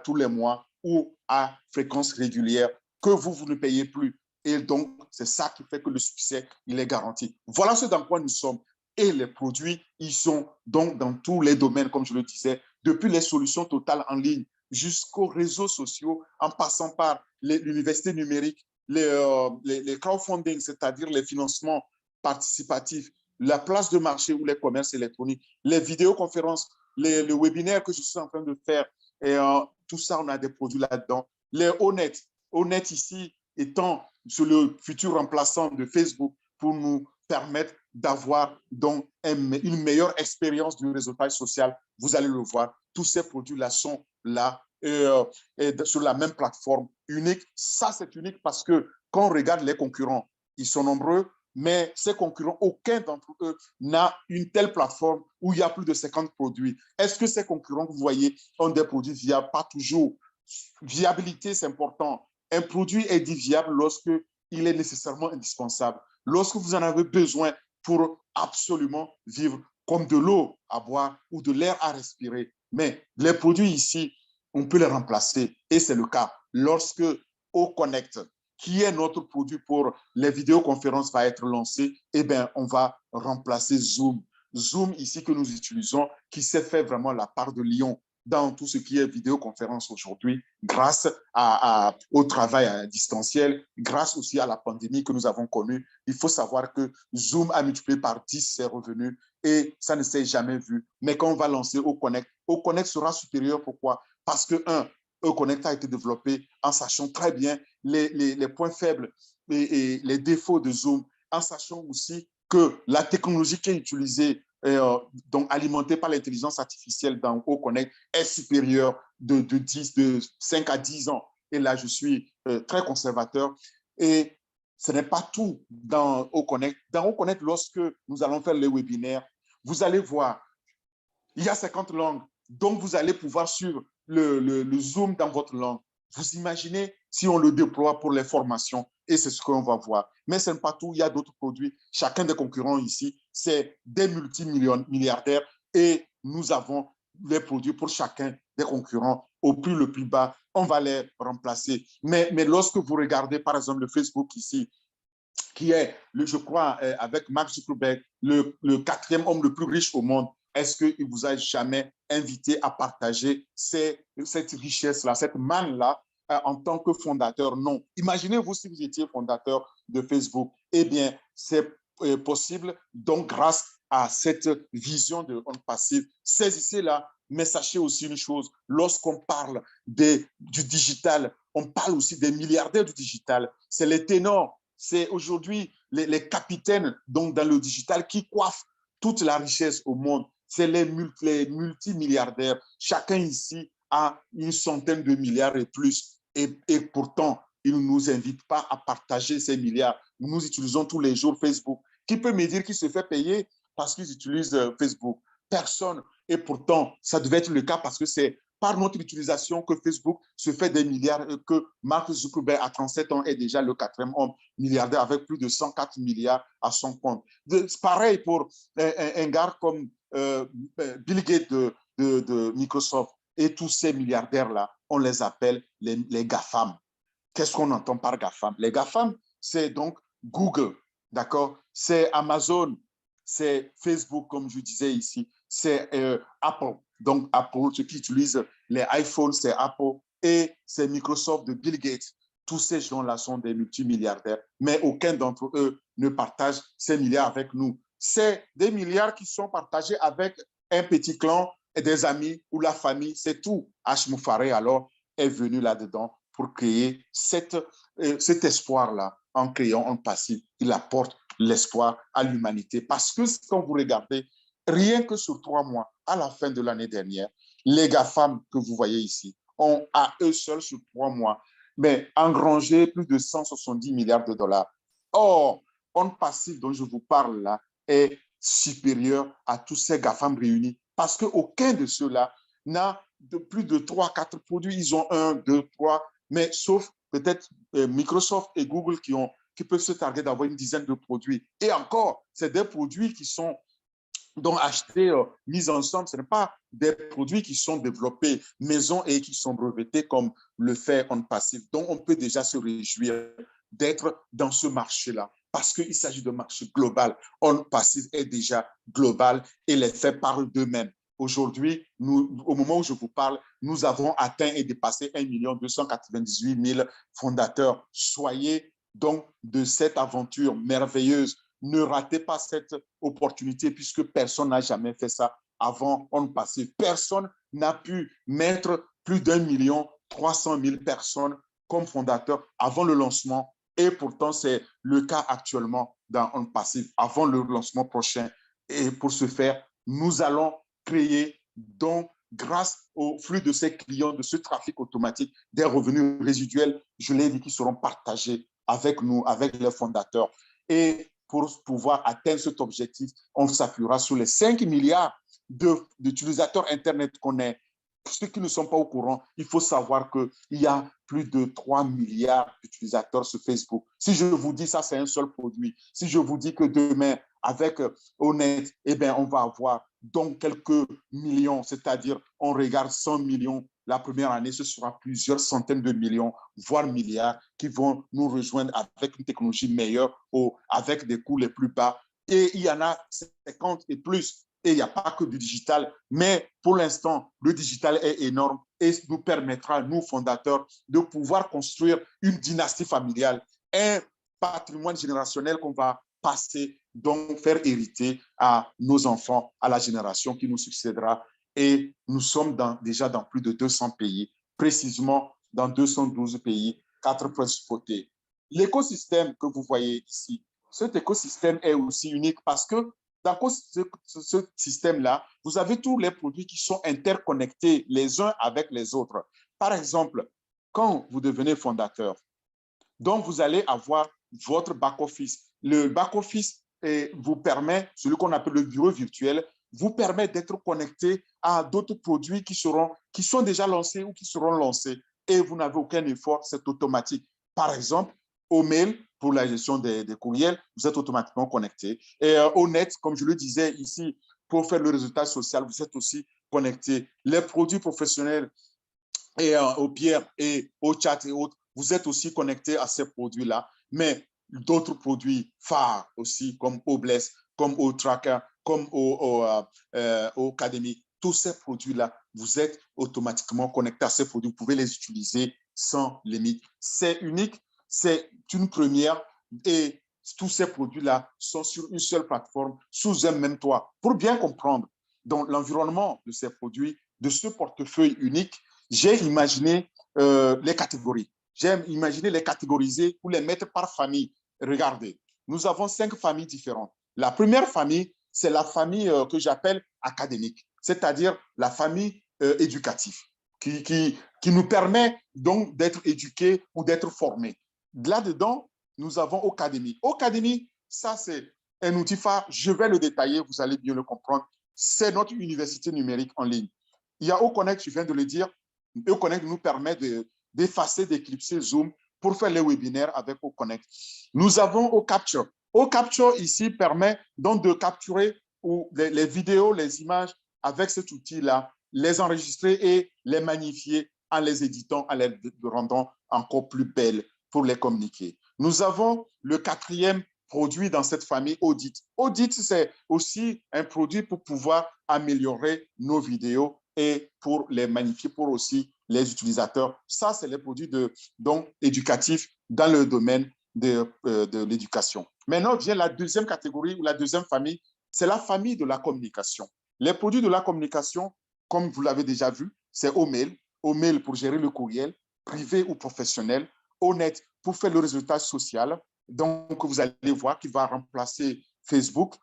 tous les mois ou à fréquence régulière, que vous ne payez plus. Et donc, c'est ça qui fait que le succès, il est garanti. Voilà ce dans quoi nous sommes. Et les produits, ils sont donc dans tous les domaines, comme je le disais, depuis les solutions totales en ligne jusqu'aux réseaux sociaux, en passant par l'université numérique, les crowdfunding, c'est-à-dire les financements participatifs, la place de marché ou les commerces électroniques, les vidéoconférences, les webinaires que je suis en train de faire, et tout ça, on a des produits là-dedans. Les honnêtes, honnêtes ici étant sur le futur remplaçant de Facebook pour nous permettre d'avoir donc une meilleure expérience du réseautage social. Vous allez le voir, tous ces produits-là sont là et sur la même plateforme unique. Ça, c'est unique parce que quand on regarde les concurrents, ils sont nombreux, mais ces concurrents, aucun d'entre eux n'a une telle plateforme où il y a plus de 50 produits. Est-ce que ces concurrents que vous voyez ont des produits viables? Pas toujours. Viabilité, c'est important. Un produit est dit viable lorsque il est nécessairement indispensable. Lorsque vous en avez besoin pour absolument vivre, comme de l'eau à boire ou de l'air à respirer. Mais les produits ici, on peut les remplacer. Et c'est le cas lorsque OConnect, qui est notre produit pour les vidéoconférences, va être lancé, eh bien, on va remplacer Zoom. Zoom ici que nous utilisons, qui s'est fait vraiment la part de lion dans tout ce qui est vidéoconférence aujourd'hui, grâce au travail à distanciel, grâce aussi à la pandémie que nous avons connue. Il faut savoir que Zoom a multiplié par 10 ses revenus et ça ne s'est jamais vu. Mais quand on va lancer OConnect sera supérieur. Pourquoi? Parce que, OConnect a été développé en sachant très bien les points faibles et les défauts de Zoom, en sachant aussi que la technologie qui est utilisée, donc alimentée par l'intelligence artificielle dans OConnect, est supérieure de 5 à 10 ans. Et là, je suis très conservateur. Et ce n'est pas tout dans OConnect. Dans OConnect, lorsque nous allons faire les webinaires, vous allez voir, il y a 50 langues, donc vous allez pouvoir suivre le Zoom dans votre langue. Vous imaginez si on le déploie pour les formations, et c'est ce qu'on va voir. Mais ce n'est pas tout, il y a d'autres produits. Chacun des concurrents ici, c'est des multimilliardaires et nous avons les produits pour chacun des concurrents au prix le plus bas. On va les remplacer. Mais lorsque vous regardez, par exemple, le Facebook ici, qui est, je crois, avec Mark Zuckerberg, le quatrième homme le plus riche au monde, est-ce qu'il vous a jamais invité à partager cette richesse-là, cette manne-là, en tant que fondateur? Non. Imaginez-vous si vous étiez fondateur de Facebook. Eh bien, c'est possible, donc grâce à cette vision de on passive. Saisissez-la, mais sachez aussi une chose, lorsqu'on parle du digital, on parle aussi des milliardaires du digital. C'est les ténors, c'est aujourd'hui les capitaines donc dans le digital qui coiffent toute la richesse au monde. C'est les multimilliardaires. Chacun ici a une centaine de milliards et plus. Et pourtant, ils ne nous invitent pas à partager ces milliards. Nous utilisons tous les jours Facebook. Qui peut me dire qu'il se fait payer parce qu'ils utilisent Facebook? Personne. Et pourtant, ça devait être le cas parce que c'est par notre utilisation que Facebook se fait des milliards, que Mark Zuckerberg, à 37 ans, est déjà le quatrième homme milliardaire avec plus de 104 milliards à son compte. Pareil pour un gars comme Bill Gates de Microsoft. Et tous ces milliardaires-là, on les appelle les GAFAM. Qu'est-ce qu'on entend par GAFAM? Les GAFAM, c'est donc Google, d'accord? C'est Amazon, c'est Facebook, comme je disais ici, c'est Apple. Donc, Apple, ceux qui utilisent les iPhones, c'est Apple, et c'est Microsoft de Bill Gates. Tous ces gens-là sont des multimilliardaires, mais aucun d'entre eux ne partage ces milliards avec nous. C'est des milliards qui sont partagés avec un petit clan et des amis ou la famille, c'est tout. Hashim Faré, alors, est venu là-dedans pour créer cet espoir-là en créant un passif. Il apporte l'espoir à l'humanité parce que quand vous regardez, rien que sur 3 mois, à la fin de l'année dernière, Les GAFAM que vous voyez ici ont à eux seuls sur 3 mois mais engrangé plus de 170 milliards de dollars. Or, on passif dont je vous parle là est supérieur à tous ces GAFAM réunis parce qu'aucun de ceux-là n'a de plus de 3-4 produits. Ils ont 1, 2, 3, mais sauf peut-être Microsoft et Google qui peuvent se targuer d'avoir une dizaine de produits. Et encore, c'est des produits qui sont donc achetés, mis ensemble. Ce n'est pas des produits qui sont développés maison et qui sont brevetés comme le fait On Passif. Donc, on peut déjà se réjouir d'être dans ce marché-là parce qu'il s'agit d'un marché global. On Passif est déjà global et les faits parlent d'eux-mêmes. Aujourd'hui, au moment où je vous parle, nous avons atteint et dépassé 1 298 000 fondateurs. Soyez donc de cette aventure merveilleuse. Ne ratez pas cette opportunité puisque personne n'a jamais fait ça avant On Passif. Personne n'a pu mettre plus d'1 300 000 personnes comme fondateurs avant le lancement et pourtant c'est le cas actuellement dans On Passif avant le lancement prochain. Et pour ce faire, nous allons créer donc grâce au flux de ces clients, de ce trafic automatique, des revenus résiduels, je l'ai dit, qui seront partagés avec nous, avec les fondateurs. Et pour pouvoir atteindre cet objectif, on s'appuiera sur les 5 milliards d'utilisateurs Internet qu'on est. Pour ceux qui ne sont pas au courant, il faut savoir qu'il y a plus de 3 milliards d'utilisateurs sur Facebook. Si je vous dis ça, c'est un seul produit. Si je vous dis que demain, avec Honnête, eh bien, on va avoir donc quelques millions, c'est-à-dire on regarde 100 millions la première année, ce sera plusieurs centaines de millions, voire milliards, qui vont nous rejoindre avec une technologie meilleure ou avec des coûts les plus bas. Et il y en a 50 et plus. Et il n'y a pas que du digital, mais pour l'instant, le digital est énorme et nous permettra, nous fondateurs, de pouvoir construire une dynastie familiale, un patrimoine générationnel qu'on va passer, donc faire hériter à nos enfants, à la génération qui nous succédera. Et nous sommes déjà dans plus de 200 pays, précisément dans 212 pays, 4 principautés. L'écosystème que vous voyez ici, cet écosystème est aussi unique parce que dans ce système-là, vous avez tous les produits qui sont interconnectés les uns avec les autres. Par exemple, quand vous devenez fondateur, donc vous allez avoir votre back-office. Le back-office vous permet, celui qu'on appelle le bureau virtuel, vous permet d'être connecté à d'autres produits qui sont déjà lancés ou qui seront lancés. Et vous n'avez aucun effort, c'est automatique. Par exemple, au mail, pour la gestion des courriels, vous êtes automatiquement connecté. Et au net, comme je le disais ici, pour faire le résultat social, vous êtes aussi connecté. Les produits professionnels et au pierre et au chat et autres, vous êtes aussi connecté à ces produits-là. Mais d'autres produits phares aussi, comme Obless, comme O-Tracker, comme au Academy, tous ces produits-là, vous êtes automatiquement connecté à ces produits. Vous pouvez les utiliser sans limite. C'est unique, c'est une première et tous ces produits-là sont sur une seule plateforme, sous un même toit. Pour bien comprendre donc l'environnement de ces produits, de ce portefeuille unique, j'ai imaginé les catégories. J'ai imaginé les catégoriser ou les mettre par famille. Regardez, nous avons 5 familles différentes. La première famille, c'est la famille que j'appelle académique, c'est-à-dire la famille éducative, qui nous permet donc d'être éduqués ou d'être formés. Là-dedans, nous avons Académie. Académie, ça c'est un outil phare, je vais le détailler, vous allez bien le comprendre. C'est notre université numérique en ligne. Il y a Oconnect, je viens de le dire. Oconnect nous permet d'effacer, d'éclipser Zoom pour faire les webinaires avec Oconnect. Nous avons OCapture. OCapture ici permet donc de capturer les vidéos, les images avec cet outil-là, les enregistrer et les magnifier en les éditant, en les rendant encore plus belles pour les communiquer. Nous avons le 4e produit dans cette famille, Audit. Audit, c'est aussi un produit pour pouvoir améliorer nos vidéos et pour les magnifier pour aussi les utilisateurs. Ça, c'est les produits donc, éducatifs dans le domaine de l'éducation. Maintenant vient la deuxième catégorie ou la deuxième famille, c'est la famille de la communication. Les produits de la communication, comme vous l'avez déjà vu, c'est Omail. Omail pour gérer le courriel, privé ou professionnel. Honnête pour faire le résultat social. Donc, vous allez voir qu'il va remplacer Facebook.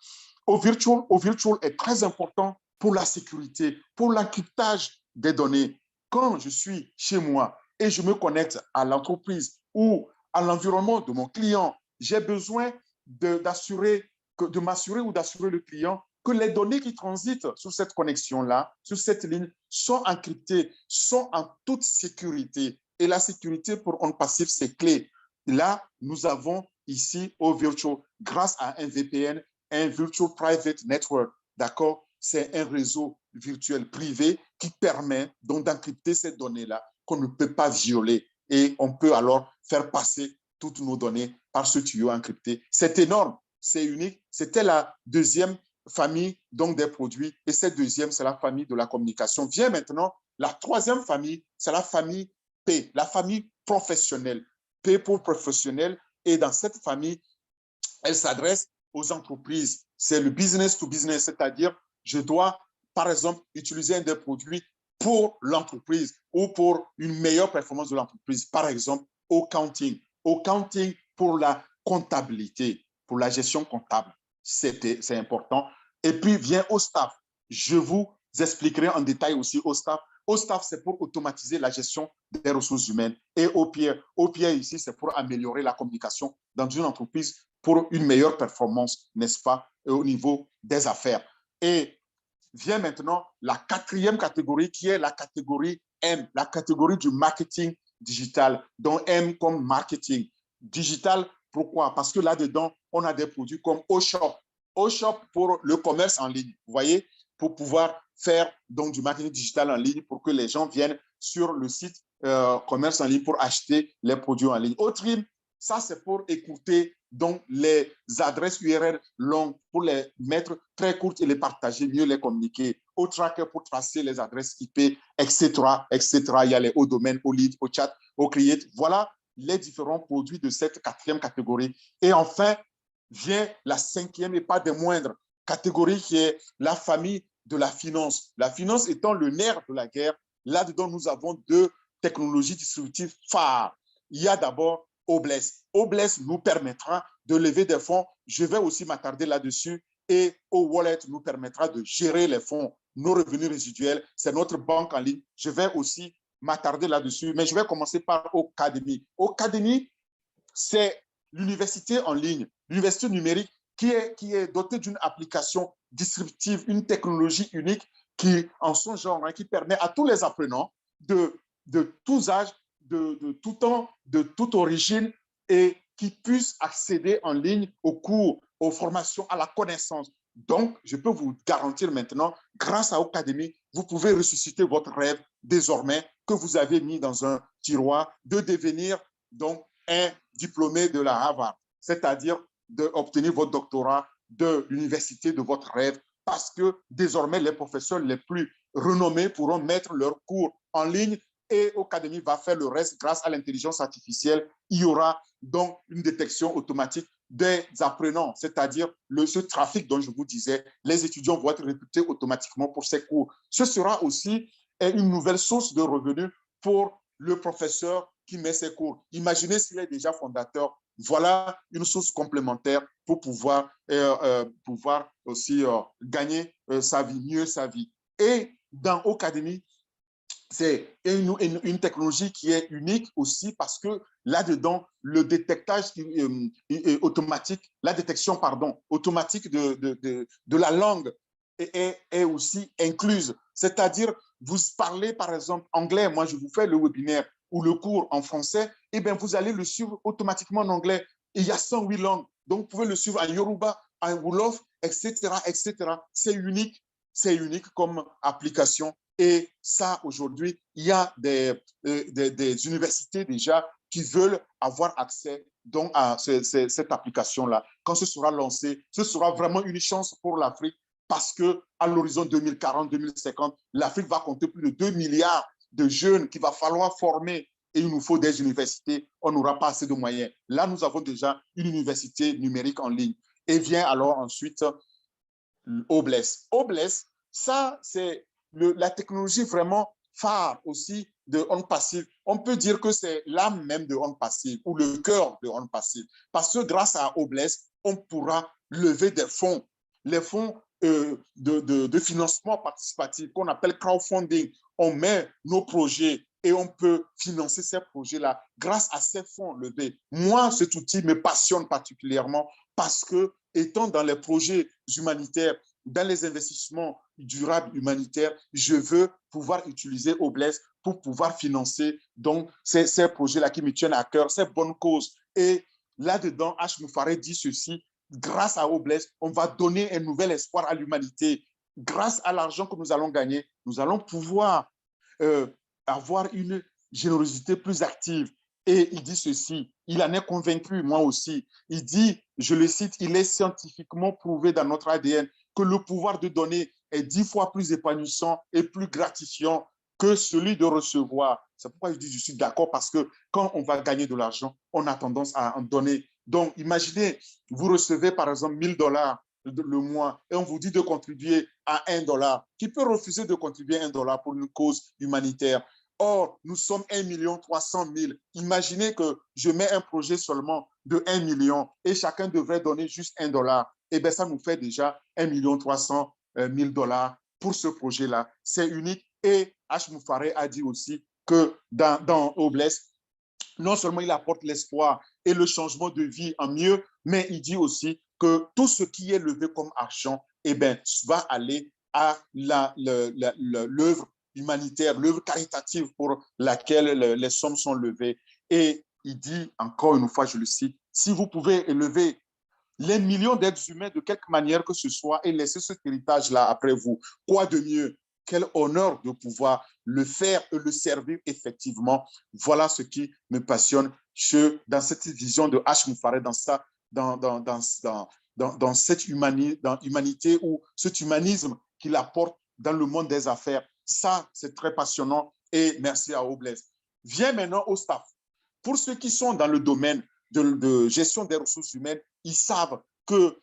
OVirtual est très important pour la sécurité, pour l'encryptage des données. Quand je suis chez moi et je me connecte à l'entreprise ou à l'environnement de mon client, j'ai besoin de m'assurer ou d'assurer le client que les données qui transitent sur cette connexion-là, sur cette ligne, sont encryptées, sont en toute sécurité. Et la sécurité pour OnPassive, c'est clé. Là, nous avons ici au Virtual, grâce à un VPN, un Virtual Private Network, d'accord? C'est un réseau virtuel privé qui permet donc d'encrypter ces données-là qu'on ne peut pas violer. Et on peut alors faire passer toutes nos données par ce tuyau encrypté. C'est énorme, c'est unique. C'était la deuxième famille donc des produits. Et cette deuxième, c'est la famille de la communication. Vient maintenant la troisième famille, c'est la famille P, la famille professionnelle. P pour professionnel. Et dans cette famille, elle s'adresse aux entreprises. C'est le business to business, c'est-à-dire je dois, par exemple, utiliser un des produits pour l'entreprise ou pour une meilleure performance de l'entreprise. Par exemple, au counting pour la comptabilité, pour la gestion comptable. C'est important. Et puis vient au staff. Je vous expliquerai en détail aussi au staff. Au staff, c'est pour automatiser la gestion des ressources humaines. Et au pire ici, c'est pour améliorer la communication dans une entreprise pour une meilleure performance, n'est-ce pas, au niveau des affaires. Et vient maintenant la quatrième catégorie qui est la catégorie M, la catégorie du marketing digital, dont M comme marketing digital. Pourquoi? Parce que là-dedans, on a des produits comme OShop. OShop pour le commerce en ligne, vous voyez, pour pouvoir faire donc du marketing digital en ligne pour que les gens viennent sur le site commerce en ligne pour acheter les produits en ligne. Otrim, ça c'est pour écouter donc les adresses URL longues pour les mettre très courtes et les partager, mieux les communiquer. Au tracker pour tracer les adresses IP, etc., etc. Il y a les hauts domaines, au lead, au chat, au create. Voilà les différents produits de cette quatrième catégorie. Et enfin, vient la cinquième et pas des moindres catégorie qui est la famille de la finance. La finance étant le nerf de la guerre, là-dedans, nous avons deux technologies distributives phares. Il y a d'abord Obless. Obless nous permettra de lever des fonds. Je vais aussi m'attarder là-dessus. Et O-Wallet nous permettra de gérer les fonds, nos revenus résiduels. C'est notre banque en ligne. Je vais aussi m'attarder là-dessus, mais je vais commencer par Ocademy. Ocademy, c'est l'université en ligne, l'université numérique qui est dotée d'une application distributive, une technologie unique qui, en son genre, qui permet à tous les apprenants de tous âges, de tout temps, de toute origine, et qui puissent accéder en ligne aux cours, aux formations, à la connaissance. Donc, je peux vous garantir maintenant, grâce à Ocademy, vous pouvez ressusciter votre rêve désormais que vous avez mis dans un tiroir de devenir donc un diplômé de la Harvard, c'est-à-dire d'obtenir votre doctorat de l'université de votre rêve, parce que désormais, les professeurs les plus renommés pourront mettre leurs cours en ligne et Ocademy va faire le reste grâce à l'intelligence artificielle. Il y aura donc une détection automatique des apprenants, c'est-à-dire ce trafic dont je vous disais, les étudiants vont être recrutés automatiquement pour ces cours. Ce sera aussi une nouvelle source de revenus pour le professeur qui met ses cours. Imaginez s'il est déjà fondateur. Voilà une source complémentaire pour pouvoir aussi gagner sa vie, mieux sa vie. Et dans Ocademy, c'est une technologie qui est unique aussi parce que là-dedans, le détectage automatique, la détection, pardon, automatique de la langue est aussi incluse. C'est-à-dire, vous parlez par exemple anglais, moi je vous fais le webinaire ou le cours en français, et bien vous allez le suivre automatiquement en anglais. Et il y a 108 langues, donc vous pouvez le suivre en Yoruba, en Wolof, etc., etc. C'est unique comme application. Et ça, aujourd'hui, il y a des universités déjà qui veulent avoir accès donc à cette application-là. Quand ce sera lancé, ce sera vraiment une chance pour l'Afrique parce qu'à l'horizon 2040-2050, l'Afrique va compter plus de 2 milliards de jeunes qu'il va falloir former et il nous faut des universités. On n'aura pas assez de moyens. Là, nous avons déjà une université numérique en ligne. Et vient alors ensuite Obless. Obless, ça, c'est la technologie vraiment phare aussi de OnPassive. On peut dire que c'est l'âme même de OnPassive ou le cœur de OnPassive. Parce que grâce à Obless, on pourra lever des fonds. Les fonds de financement participatif qu'on appelle crowdfunding. On met nos projets et on peut financer ces projets-là grâce à ces fonds levés. Moi, cet outil me passionne particulièrement parce que, étant dans les projets humanitaires, dans les investissements durables humanitaires, je veux pouvoir utiliser Obless pour pouvoir financer donc ces projets-là qui me tiennent à cœur, ces bonnes causes. Et là-dedans, H. Moufaré dit ceci: grâce à Obless, on va donner un nouvel espoir à l'humanité. Grâce à l'argent que nous allons gagner, nous allons pouvoir avoir une générosité plus active. Et il dit ceci, il en est convaincu, moi aussi. Il dit, je le cite, il est scientifiquement prouvé dans notre ADN que le pouvoir de donner est 10 fois plus épanouissant et plus gratifiant que celui de recevoir. C'est pourquoi je dis, je suis d'accord, parce que quand on va gagner de l'argent, on a tendance à en donner. Donc, imaginez, vous recevez par exemple 1000 $ le mois et on vous dit de contribuer à 1 $. Qui peut refuser de contribuer 1 $ pour une cause humanitaire? Or, nous sommes 1 300 000. Imaginez que je mets un projet seulement de 1 million et chacun devrait donner juste 1 $. Eh bien, ça nous fait déjà 1 300 000 $ pour ce projet-là. C'est unique. Et H. Moufaré a dit aussi que dans Obless, non seulement il apporte l'espoir et le changement de vie en mieux, mais il dit aussi que tout ce qui est levé comme argent, eh bien, va aller à l'œuvre humanitaire, l'œuvre caritative pour laquelle les sommes sont levées. Et il dit, encore une fois, je le cite, si vous pouvez élever les millions d'êtres humains de quelque manière que ce soit et laisser cet héritage-là après vous, quoi de mieux? Quel honneur de pouvoir le faire et le servir effectivement. Voilà ce qui me passionne dans cette vision de H. Moufaré, dans cette humanité ou cet humanisme qu'il apporte dans le monde des affaires. Ça, c'est très passionnant et merci à Obless. Viens maintenant au staff. Pour ceux qui sont dans le domaine de gestion des ressources humaines, ils savent que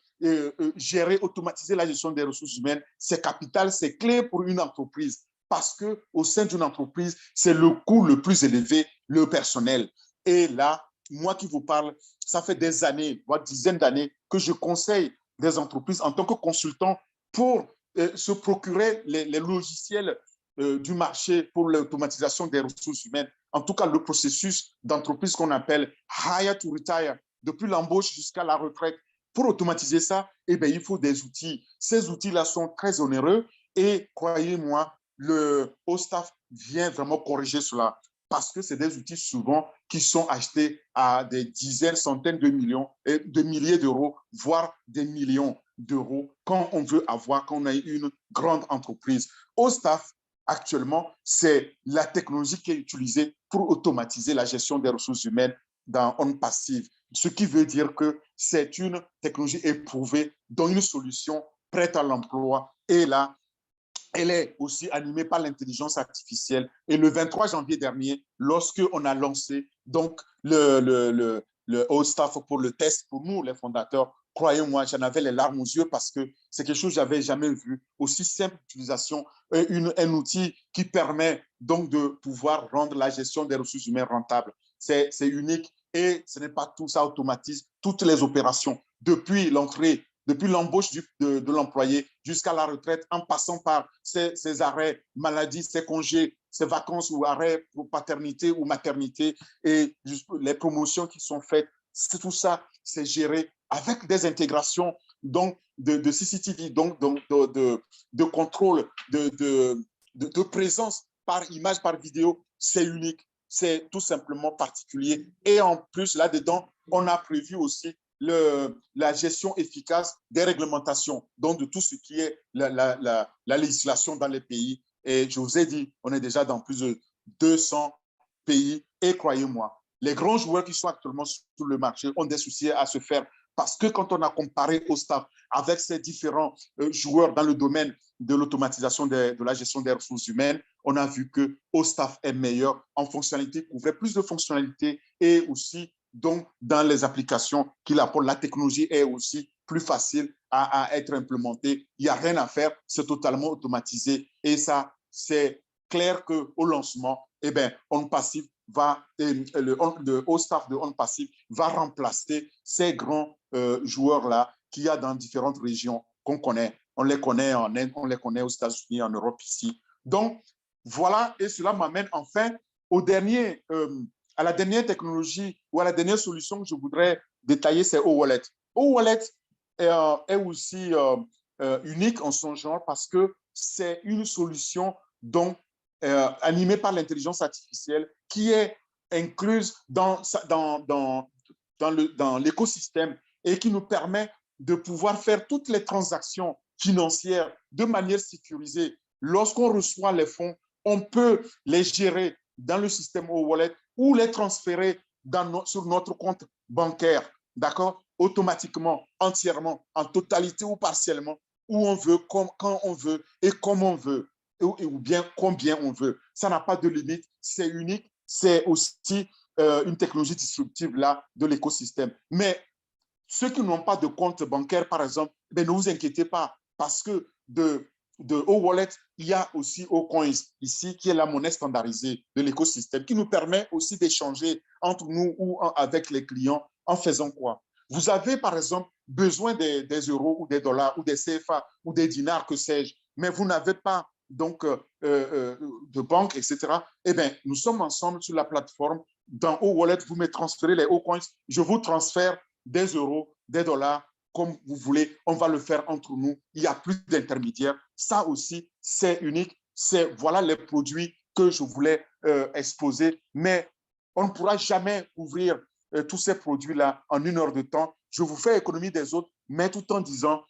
gérer, automatiser la gestion des ressources humaines, c'est capital, c'est clé pour une entreprise. Parce qu'au sein d'une entreprise, c'est le coût le plus élevé, le personnel. Et là, moi qui vous parle, ça fait des années, voire dizaines d'années, que je conseille des entreprises en tant que consultant pour se procurer les logiciels du marché pour l'automatisation des ressources humaines. En tout cas, le processus d'entreprise qu'on appelle hire to retire, depuis l'embauche jusqu'à la retraite. Pour automatiser ça, eh bien, il faut des outils. Ces outils-là sont très onéreux et croyez-moi, le staff vient vraiment corriger cela parce que c'est des outils souvent qui sont achetés à des dizaines, centaines de millions, de milliers d'euros, voire des millions d'euros quand on veut avoir, quand on a une grande entreprise. Staff, actuellement, c'est la technologie qui est utilisée pour automatiser la gestion des ressources humaines dans OnPassive. Ce qui veut dire que c'est une technologie éprouvée, dont une solution prête à l'emploi. Et là, elle est aussi animée par l'intelligence artificielle. Et le 23 janvier dernier, lorsqu'on a lancé donc le staff pour le test, pour nous, les fondateurs, croyez-moi, j'en avais les larmes aux yeux parce que c'est quelque chose que je n'avais jamais vu. Aussi simple d'utilisation, un outil qui permet donc de pouvoir rendre la gestion des ressources humaines rentable. C'est unique et ce n'est pas tout, ça automatise toutes les opérations depuis l'entrée, depuis l'embauche de l'employé jusqu'à la retraite, en passant par ses arrêts maladie, ses congés, ses vacances ou arrêts pour paternité ou maternité et les promotions qui sont faites. Tout ça, c'est géré avec des intégrations donc de CCTV, donc de contrôle, de présence par image, par vidéo. C'est unique, c'est tout simplement particulier. Et en plus, là-dedans, on a prévu aussi la gestion efficace des réglementations, donc de tout ce qui est la législation dans les pays. Et je vous ai dit, on est déjà dans plus de 200 pays. Et croyez-moi, les grands joueurs qui sont actuellement sur le marché ont des soucis à se faire parce que quand on a comparé au staff avec ces différents joueurs dans le domaine de l'automatisation de la gestion des ressources humaines, on a vu que OSTAF est meilleur en fonctionnalité, couvrait plus de fonctionnalités et aussi donc dans les applications qu'il apporte. La technologie est aussi plus facile à être implémentée. Il n'y a rien à faire, c'est totalement automatisé et ça, c'est clair qu'au lancement, eh bien, OnPassive va, le haut staff de OnPassive va remplacer ces grands joueurs-là qu'il y a dans différentes régions qu'on connaît. On les connaît en Inde, on les connaît aux États-Unis, en Europe ici. Donc, voilà, et cela m'amène enfin à la dernière technologie ou à la dernière solution que je voudrais détailler, c'est O-Wallet. O-Wallet est aussi unique en son genre parce que c'est une solution animée par l'intelligence artificielle qui est incluse dans l'écosystème et qui nous permet de pouvoir faire toutes les transactions financières de manière sécurisée. Lorsqu'on reçoit les fonds, on peut les gérer dans le système O-Wallet ou les transférer sur notre compte bancaire, d'accord? Automatiquement, entièrement, en totalité ou partiellement, où on veut, quand on veut et comme on veut, ou bien combien on veut. Ça n'a pas de limite, c'est unique, c'est aussi une technologie disruptive là de l'écosystème. Mais ceux qui n'ont pas de compte bancaire, par exemple, ne vous inquiétez pas, parce que de O-Wallet, il y a aussi O-Coins ici, qui est la monnaie standardisée de l'écosystème, qui nous permet aussi d'échanger entre nous ou avec les clients en faisant quoi? Vous avez, par exemple, besoin des euros ou des dollars ou des CFA ou des dinars, que sais-je, mais vous n'avez pas de banque, etc. Eh bien, nous sommes ensemble sur la plateforme. Dans O-Wallet, vous me transférez les O-Coins, je vous transfère des euros, des dollars, comme vous voulez, on va le faire entre nous. Il n'y a plus d'intermédiaires. Ça aussi, c'est unique. Voilà les produits que je voulais exposer. Mais on ne pourra jamais ouvrir tous ces produits-là en 1 heure de temps. Je vous fais économie des autres, mais tout en disant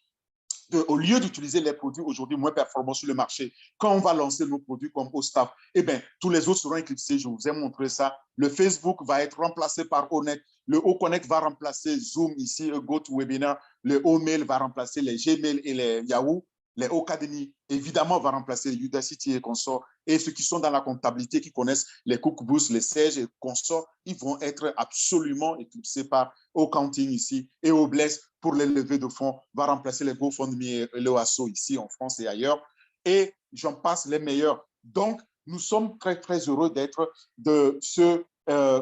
au lieu d'utiliser les produits aujourd'hui moins performants sur le marché, quand on va lancer nos produits comme OSTAF, eh bien, tous les autres seront éclipsés. Je vous ai montré ça. Le Facebook va être remplacé par Onet. Le O-Connect va remplacer Zoom ici, GoToWebinar. Le O-Mail va remplacer les Gmail et les Yahoo. Les Ocademy, évidemment, va remplacer les Udacity et consorts. Et ceux qui sont dans la comptabilité, qui connaissent les QuickBooks, les Sage et consorts, ils vont être absolument éclipsés par Accounting ici. Et Obless, pour les levées de fonds, va remplacer les GoFundMe et le ASSO ici en France et ailleurs. Et j'en passe les meilleurs. Donc, nous sommes très, très heureux d'être de ce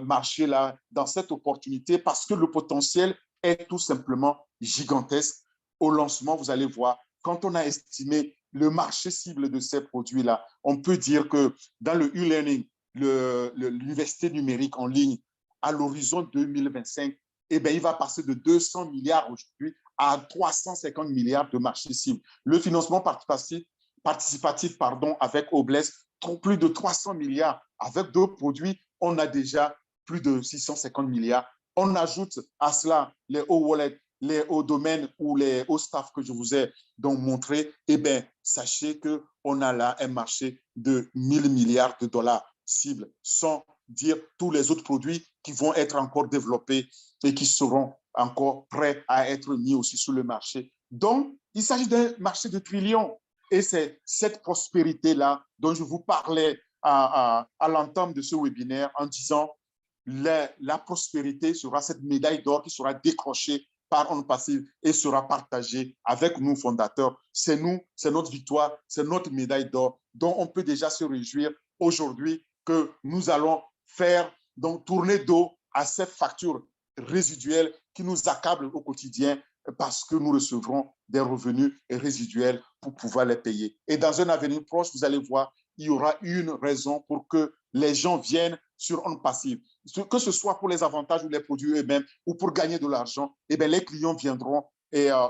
marché-là, dans cette opportunité, parce que le potentiel est tout simplement gigantesque. Au lancement, vous allez voir, quand on a estimé le marché cible de ces produits-là, on peut dire que dans le e-learning, l'université numérique en ligne, à l'horizon 2025, eh bien, il va passer de 200 milliards aujourd'hui à 350 milliards de marché cible. Le financement participatif avec Obless, plus de 300 milliards. Avec d'autres produits, on a déjà plus de 650 milliards. On ajoute à cela les O-Wallet, les hauts domaines ou les hauts staff que je vous ai donc montré, eh bien, sachez qu'on a là un marché de 1000 milliards de dollars cible, sans dire tous les autres produits qui vont être encore développés et qui seront encore prêts à être mis aussi sur le marché. Donc, il s'agit d'un marché de trillions. Et c'est cette prospérité-là dont je vous parlais à l'entame de ce webinaire en disant la prospérité sera cette médaille d'or qui sera décrochée par On Passive et sera partagée avec nous fondateurs. C'est nous, c'est notre victoire, c'est notre médaille d'or dont on peut déjà se réjouir aujourd'hui que nous allons faire donc tourner dos à cette facture résiduelle qui nous accable au quotidien parce que nous recevrons des revenus résiduels pour pouvoir les payer. Et dans un avenir proche, vous allez voir, il y aura une raison pour que les gens viennent sur On Passive. Que ce soit pour les avantages ou les produits eux-mêmes ou pour gagner de l'argent, eh bien, les clients viendront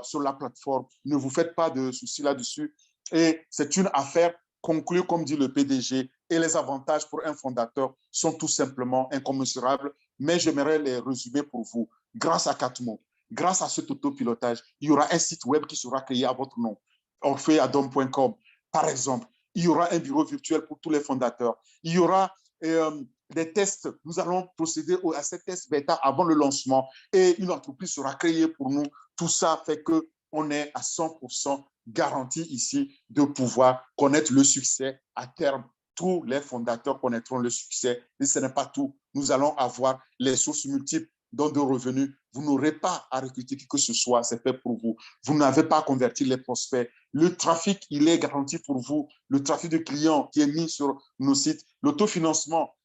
sur la plateforme. Ne vous faites pas de soucis là-dessus. Et c'est une affaire conclue, comme dit le PDG, et les avantages pour un fondateur sont tout simplement incommensurables, mais j'aimerais les résumer pour vous. Grâce à Catmo, grâce à cet autopilotage, il y aura un site web qui sera créé à votre nom, orpheadom.com, par exemple. Il y aura un bureau virtuel pour tous les fondateurs. Il y aura des tests. Nous allons procéder à ces tests bêta avant le lancement et une entreprise sera créée pour nous. Tout ça fait qu'on est à 100% garanti ici de pouvoir connaître le succès à terme. Tous les fondateurs connaîtront le succès, mais ce n'est pas tout. Nous allons avoir les sources multiples de revenus. Vous n'aurez pas à recruter qui que ce soit, c'est fait pour vous. Vous n'avez pas à convertir les prospects. Le trafic, il est garanti pour vous. Le trafic de clients qui est mis sur nos sites. L'autofinancement,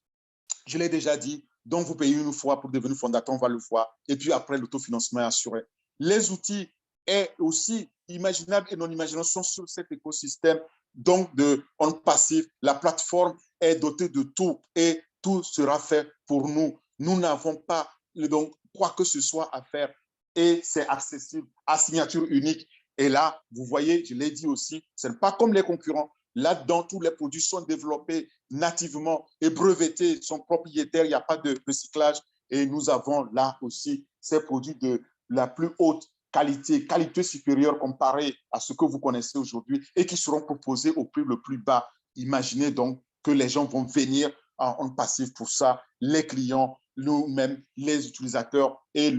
je l'ai déjà dit, donc vous payez une fois pour devenir fondateur, on va le voir. Et puis après, l'autofinancement est assuré. Les outils est aussi imaginable et non imaginable sont sur cet écosystème donc de on passif. La plateforme est dotée de tout et tout sera fait pour nous. Nous n'avons pas donc quoi que ce soit à faire et c'est accessible à signature unique. Et là, vous voyez, je l'ai dit aussi, ce n'est pas comme les concurrents. Là-dedans, tous les produits sont développés nativement et brevetés, sont propriétaires, il n'y a pas de recyclage. Et nous avons là aussi ces produits de la plus haute qualité, qualité supérieure comparée à ce que vous connaissez aujourd'hui et qui seront proposés au prix le plus bas. Imaginez donc que les gens vont venir en passif pour ça, les clients, nous-mêmes, les utilisateurs et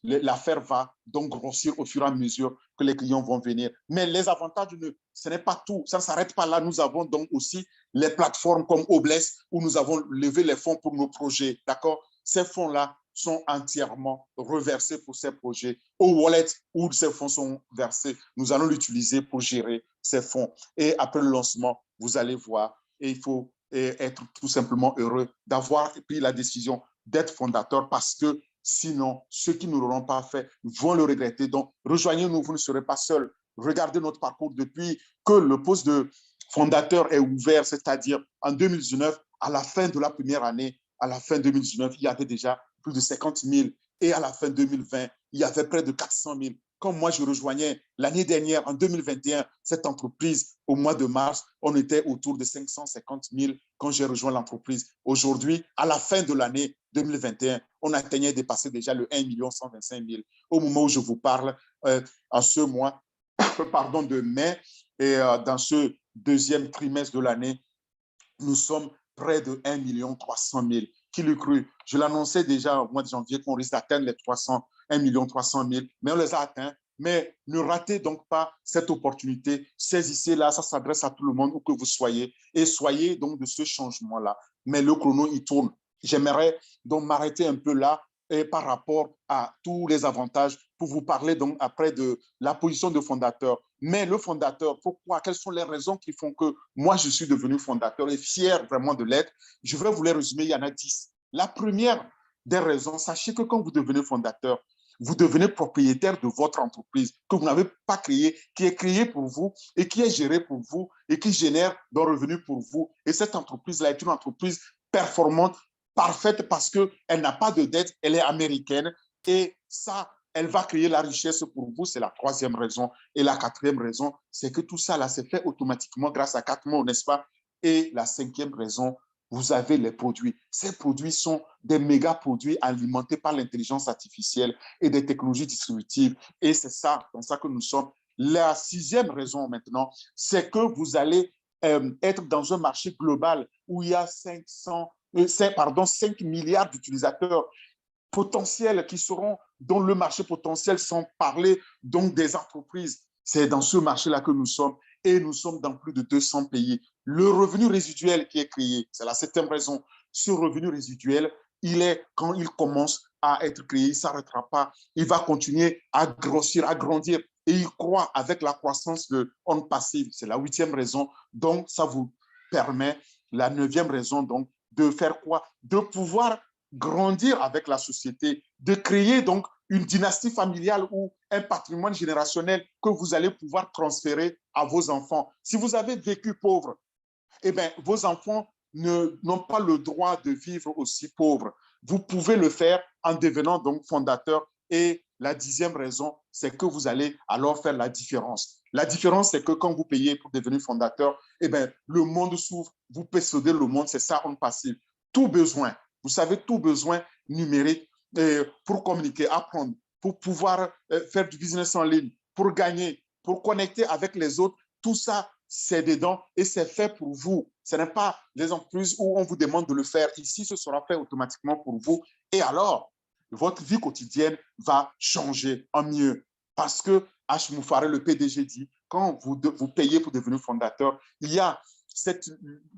l'affaire va donc grossir au fur et à mesure que les clients vont venir. Mais les avantages, ce n'est pas tout, ça ne s'arrête pas là. Nous avons donc aussi les plateformes comme Obless où nous avons levé les fonds pour nos projets, d'accord? Ces fonds-là sont entièrement reversés pour ces projets. Au wallet où ces fonds sont versés, nous allons l'utiliser pour gérer ces fonds. Et après le lancement, vous allez voir, et il faut être tout simplement heureux d'avoir pris la décision d'être fondateur parce que sinon, ceux qui ne l'auront pas fait vont le regretter. Donc, rejoignez-nous, vous ne serez pas seuls. Regardez notre parcours depuis que le poste de fondateur est ouvert, c'est-à-dire en 2019, à la fin de la première année, à la fin 2019, il y avait déjà plus de 50 000 et à la fin 2020, il y avait près de 400 000. Quand moi, je rejoignais l'année dernière, en 2021, cette entreprise, au mois de mars, on était autour de 550 000 quand j'ai rejoint l'entreprise. Aujourd'hui, à la fin de l'année 2021, on atteignait dépasser déjà le 1 125 000. Au moment où je vous parle, en ce mois pardon, de mai et dans ce deuxième trimestre de l'année, nous sommes près de 1 300 000. Qui l'eût cru? Je l'annonçais déjà au mois de janvier qu'on risque d'atteindre les 1 300 000, mais on les a atteints. Mais ne ratez donc pas cette opportunité. Saisissez-la, ça s'adresse à tout le monde, où que vous soyez, et soyez donc de ce changement-là. Mais le chrono, il tourne. J'aimerais donc m'arrêter un peu là et par rapport à tous les avantages pour vous parler donc après de la position de fondateur. Mais le fondateur, pourquoi? Quelles sont les raisons qui font que moi, je suis devenu fondateur et fier vraiment de l'être? Je vais vous les résumer, il y en a 10. La première des raisons, sachez que quand vous devenez fondateur, vous devenez propriétaire de votre entreprise que vous n'avez pas créée, qui est créée pour vous et qui est gérée pour vous et qui génère des revenus pour vous. Et cette entreprise-là est une entreprise performante, parfaite parce qu'elle n'a pas de dette, elle est américaine et ça, elle va créer la richesse pour vous. C'est la troisième raison. Et la quatrième raison, c'est que tout ça, là, c'est fait automatiquement grâce à 4 mots, n'est-ce pas? Et la cinquième raison, vous avez les produits. Ces produits sont des méga produits alimentés par l'intelligence artificielle et des technologies distributives. Et c'est ça, dans ça que nous sommes. La sixième raison maintenant, c'est que vous allez être dans un marché global où il y a 5 milliards d'utilisateurs potentiels qui seront dans le marché potentiel sans parler donc des entreprises. C'est dans ce marché-là que nous sommes et nous sommes dans plus de 200 pays. Le revenu résiduel qui est créé, c'est la septième raison. Ce revenu résiduel, il est, quand il commence à être créé, il ne s'arrêtera pas. Il va continuer à grossir, à grandir. Et il croît avec la croissance de on passive. C'est la huitième raison. Donc, ça vous permet, la neuvième raison, donc, de faire quoi? De pouvoir grandir avec la société, de créer donc une dynastie familiale ou un patrimoine générationnel que vous allez pouvoir transférer à vos enfants. Si vous avez vécu pauvre, eh bien, vos enfants n'ont pas le droit de vivre aussi pauvre. Vous pouvez le faire en devenant donc fondateur. Et la dixième raison, c'est que vous allez alors faire la différence. La différence, c'est que quand vous payez pour devenir fondateur, eh bien, le monde s'ouvre, vous possédez le monde, c'est ça on passive. Tout besoin, vous savez, tout besoin numérique pour communiquer, apprendre, pour pouvoir faire du business en ligne, pour gagner, pour connecter avec les autres, tout ça, c'est dedans et c'est fait pour vous. Ce n'est pas les entreprises où on vous demande de le faire. Ici, ce sera fait automatiquement pour vous. Et alors, votre vie quotidienne va changer en mieux. Parce que H. Moufare, le PDG, dit, quand vous payez pour devenir fondateur, il y a cette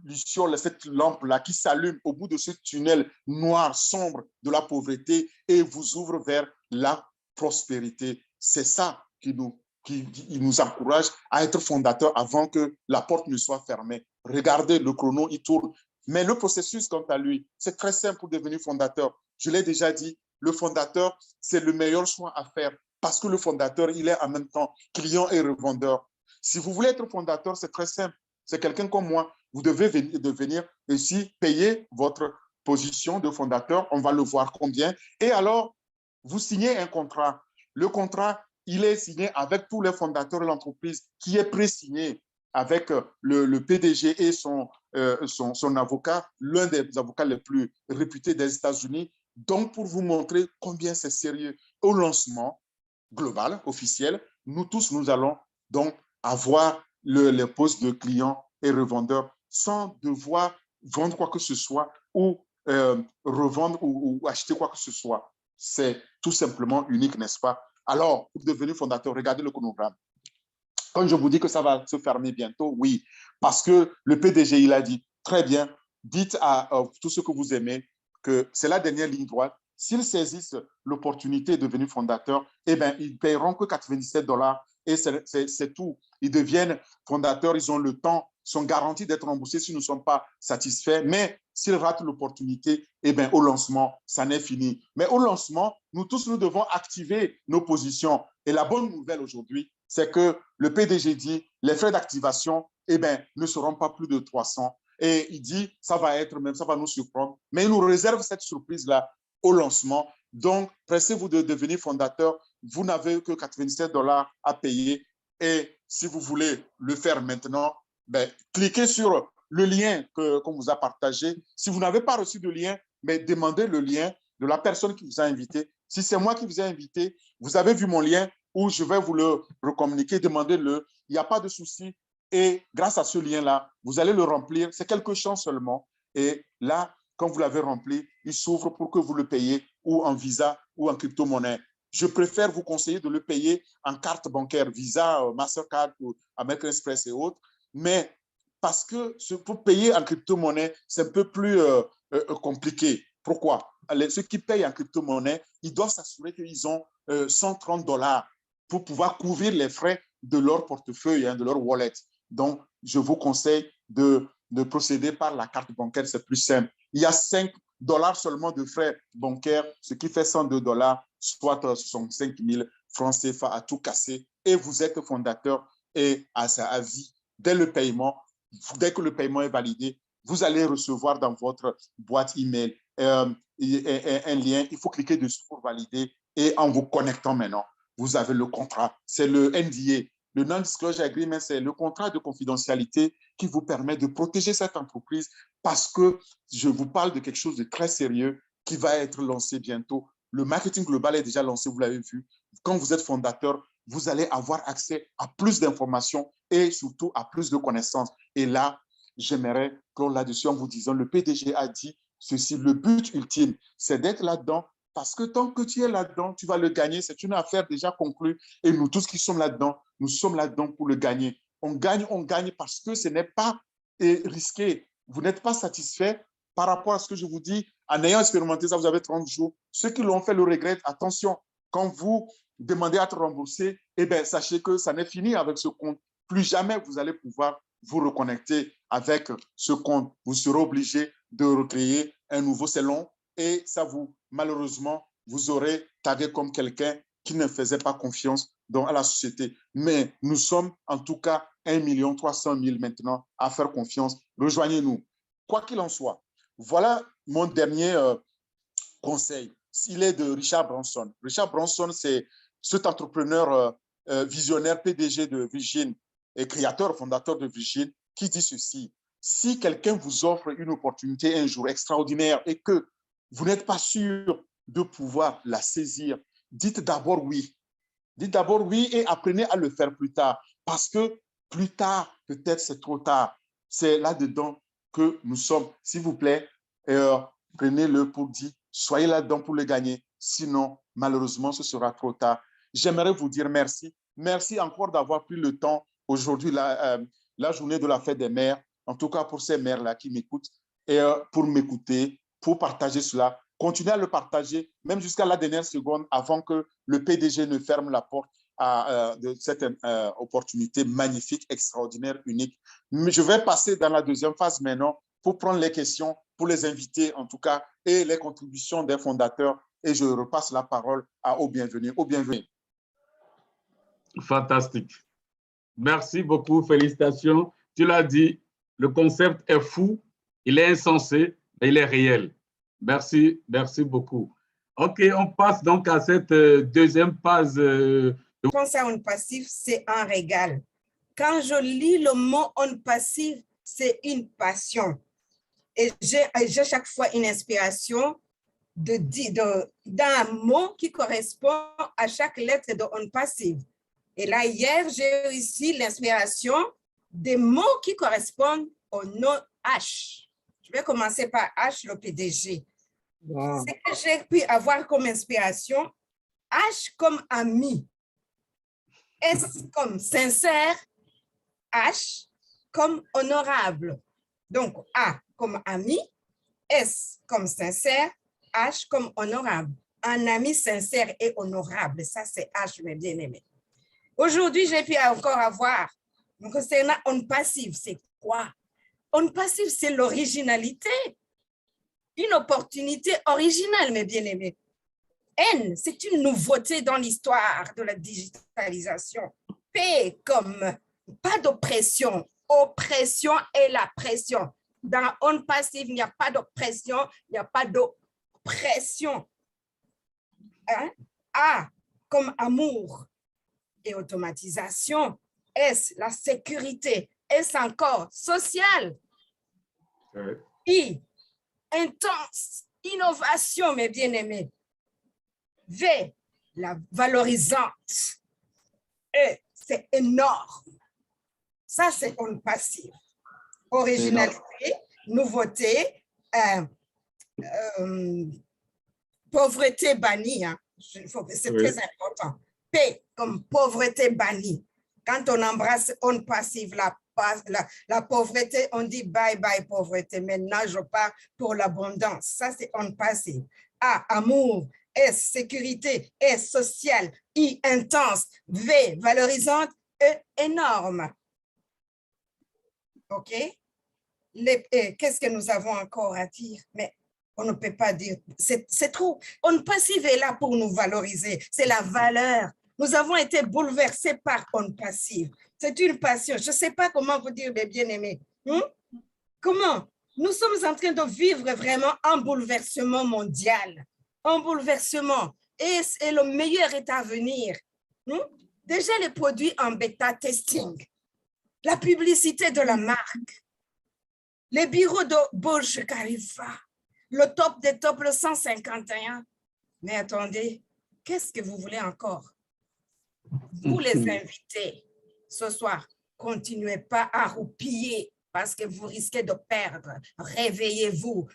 luciole, cette lampe-là qui s'allume au bout de ce tunnel noir, sombre de la pauvreté et vous ouvre vers la prospérité. C'est ça qui nous encourage à être fondateur avant que la porte ne soit fermée. Regardez, le chrono, il tourne. Mais le processus, quant à lui, c'est très simple pour devenir fondateur. Je l'ai déjà dit, le fondateur, c'est le meilleur choix à faire parce que le fondateur, il est en même temps client et revendeur. Si vous voulez être fondateur, c'est très simple. C'est quelqu'un comme moi. Vous devez venir ici payer votre position de fondateur. On va le voir combien. Et alors, vous signez un contrat. Le contrat, il est signé avec tous les fondateurs de l'entreprise qui est pré-signé avec le PDG et son avocat, l'un des avocats les plus réputés des États-Unis. Donc, pour vous montrer combien c'est sérieux, au lancement global, officiel, nous tous, nous allons donc avoir les postes de clients et revendeurs sans devoir vendre quoi que ce soit ou revendre ou acheter quoi que ce soit. C'est tout simplement unique, n'est-ce pas? Alors, pour devenir fondateur, regardez le chronogramme. Quand je vous dis que ça va se fermer bientôt, oui, parce que le PDG, il a dit, très bien, dites à tous ceux que vous aimez que c'est la dernière ligne droite. S'ils saisissent l'opportunité de devenir fondateur, eh bien, ils ne paieront que 97 $ et c'est tout. Ils deviennent fondateurs, ils ont le temps, sont garantis d'être remboursés s'ils ne sont pas satisfaits. Mais s'ils ratent l'opportunité, eh bien, au lancement, ça n'est fini. Mais au lancement, nous tous, nous devons activer nos positions. Et la bonne nouvelle aujourd'hui, c'est que le PDG dit les frais d'activation eh ben, ne seront pas plus de 300. Et il dit, ça va être même, ça va nous surprendre. Mais il nous réserve cette surprise-là au lancement. Donc, pressez-vous de devenir fondateur. Vous n'avez que 97 $ à payer. Et si vous voulez le faire maintenant, ben, cliquez sur le lien qu'on vous a partagé. Si vous n'avez pas reçu de lien, mais demandez le lien de la personne qui vous a invité. Si c'est moi qui vous ai invité, vous avez vu mon lien, ou je vais vous le recommuniquer, demandez-le. Il n'y a pas de souci. Et grâce à ce lien-là, vous allez le remplir. C'est quelques champs seulement. Et là, quand vous l'avez rempli, il s'ouvre pour que vous le payiez ou en Visa ou en crypto-monnaie. Je préfère vous conseiller de le payer en carte bancaire, Visa, Mastercard, ou American Express et autres. Mais parce que pour payer en crypto-monnaie, c'est un peu plus compliqué. Pourquoi? Ceux qui payent en crypto-monnaie, ils doivent s'assurer qu'ils ont 130 $ pour pouvoir couvrir les frais de leur portefeuille, hein, de leur wallet. Donc, je vous conseille de procéder par la carte bancaire, c'est plus simple. Il y a 5 $ seulement de frais bancaires, ce qui fait 102 $, soit 65 000 francs CFA à tout casser. Et vous êtes fondateur et à vie. Dès que le paiement est validé, vous allez recevoir dans votre boîte email un lien. Il faut cliquer dessus pour valider. Et en vous connectant maintenant, vous avez le contrat. C'est le NDA. Le Non-Disclosure Agreement, c'est le contrat de confidentialité qui vous permet de protéger cette entreprise parce que je vous parle de quelque chose de très sérieux qui va être lancé bientôt. Le marketing global est déjà lancé, vous l'avez vu. Quand vous êtes fondateur, vous allez avoir accès à plus d'informations et surtout à plus de connaissances. Et là, j'aimerais clore là-dessus en vous disant, le PDG a dit ceci, le but ultime, c'est d'être là-dedans parce que tant que tu es là-dedans, tu vas le gagner. C'est une affaire déjà conclue. Et nous tous qui sommes là-dedans, nous sommes là-dedans pour le gagner. On gagne parce que ce n'est pas risqué. Vous n'êtes pas satisfait par rapport à ce que je vous dis. En ayant expérimenté ça, vous avez 30 jours. Ceux qui l'ont fait le regrettent. Attention, quand vous demandez à être remboursé, eh bien, sachez que ça n'est fini avec ce compte. Plus jamais vous allez pouvoir vous reconnecter avec ce compte. Vous serez obligé de recréer un nouveau. C'est long et ça vous, malheureusement, vous aurez tagué comme quelqu'un qui ne faisait pas confiance à la société. Mais nous sommes en tout cas 1 300 000 maintenant à faire confiance. Rejoignez-nous. Quoi qu'il en soit, voilà mon dernier conseil. Il est de Richard Branson. Richard Branson, c'est cet entrepreneur visionnaire PDG de Virgin et créateur, fondateur de Virgin, qui dit ceci. Si quelqu'un vous offre une opportunité un jour extraordinaire et que vous n'êtes pas sûr de pouvoir la saisir, dites d'abord oui. Dites d'abord oui et apprenez à le faire plus tard. Parce que plus tard, peut-être c'est trop tard. C'est là-dedans que nous sommes. S'il vous plaît, prenez-le pour dire, soyez là-dedans pour le gagner. Sinon, malheureusement, ce sera trop tard. J'aimerais vous dire merci. Merci encore d'avoir pris le temps aujourd'hui, la journée de la fête des mères, en tout cas pour ces mères-là qui m'écoutent, et pour m'écouter, pour partager cela. Continuez à le partager, même jusqu'à la dernière seconde, avant que le PDG ne ferme la porte de cette opportunité magnifique, extraordinaire, unique. Mais je vais passer dans la deuxième phase maintenant pour prendre les questions, pour les invités en tout cas, et les contributions des fondateurs. Et je repasse la parole au bienvenu. Au bienvenu. Fantastique. Merci beaucoup, félicitations. Tu l'as dit, le concept est fou, il est insensé, mais il est réel. Merci, merci beaucoup. OK, on passe donc à cette deuxième phase. Je pense à on passif, c'est un régal. Quand je lis le mot on passif, c'est une passion. Et j'ai chaque fois une inspiration d'un mot qui correspond à chaque lettre de on passif. Et là, hier, j'ai réussi l'inspiration des mots qui correspondent au nom H. Je vais commencer par H, le PDG. Wow. C'est que j'ai pu avoir comme inspiration H comme ami, S comme sincère, H comme honorable. Donc, A comme ami, S comme sincère, H comme honorable. Un ami sincère et honorable, ça c'est H, mes bien-aimés. Aujourd'hui, j'ai pu encore avoir, concernant on passif, c'est quoi? On passif, c'est l'originalité. Une opportunité originale, mes bien-aimés. N, c'est une nouveauté dans l'histoire de la digitalisation. P comme pas d'oppression. Oppression et la pression. Dans on passif, il n'y a pas d'oppression, il n'y a pas d'oppression. Hein? A comme amour et automatisation. S, la sécurité. S encore, social. I, intense, innovation, mes bien-aimés. V, la valorisante. E, c'est énorme. Ça, c'est on passif. Originalité, nouveauté, pauvreté bannie. Hein. C'est très important. P, comme pauvreté bannie. Quand on embrasse on passif, la pauvreté, on dit bye bye pauvreté. Maintenant, je pars pour l'abondance. Ça, c'est on passif. A, amour. S, sécurité. S, social. I, intense. V, valorisante. E, énorme. OK? Qu'est-ce que nous avons encore à dire? Mais on ne peut pas dire, c'est trop. On passif est là pour nous valoriser. C'est la valeur. Nous avons été bouleversés par on passif. C'est une passion. Je ne sais pas comment vous dire, mes bien-aimés. Comment? Nous sommes en train de vivre vraiment un bouleversement mondial. Un bouleversement. Et le meilleur est à venir. Déjà, les produits en bêta testing. La publicité de la marque. Les bureaux de Burj Khalifa. Le top des tops, le 151. Mais attendez, qu'est-ce que vous voulez encore? Vous les invitez ce soir, continuez pas à roupiller parce que vous risquez de perdre. Réveillez-vous,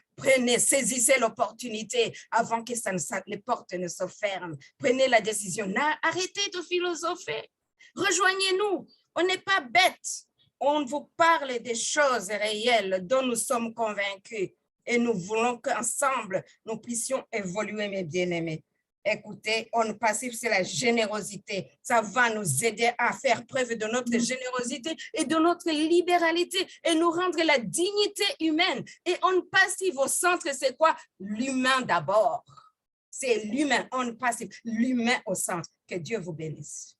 saisissez l'opportunité avant que les portes ne se ferment. Prenez la décision. Arrêtez de philosopher. Rejoignez-nous. On n'est pas bêtes. On vous parle des choses réelles dont nous sommes convaincus et nous voulons qu'ensemble, nous puissions évoluer, mes bien-aimés. Écoutez, on passif, c'est la générosité. Ça va nous aider à faire preuve de notre générosité et de notre libéralité et nous rendre la dignité humaine. Et on passif au centre, c'est quoi? L'humain d'abord. C'est l'humain, on passif, l'humain au centre. Que Dieu vous bénisse.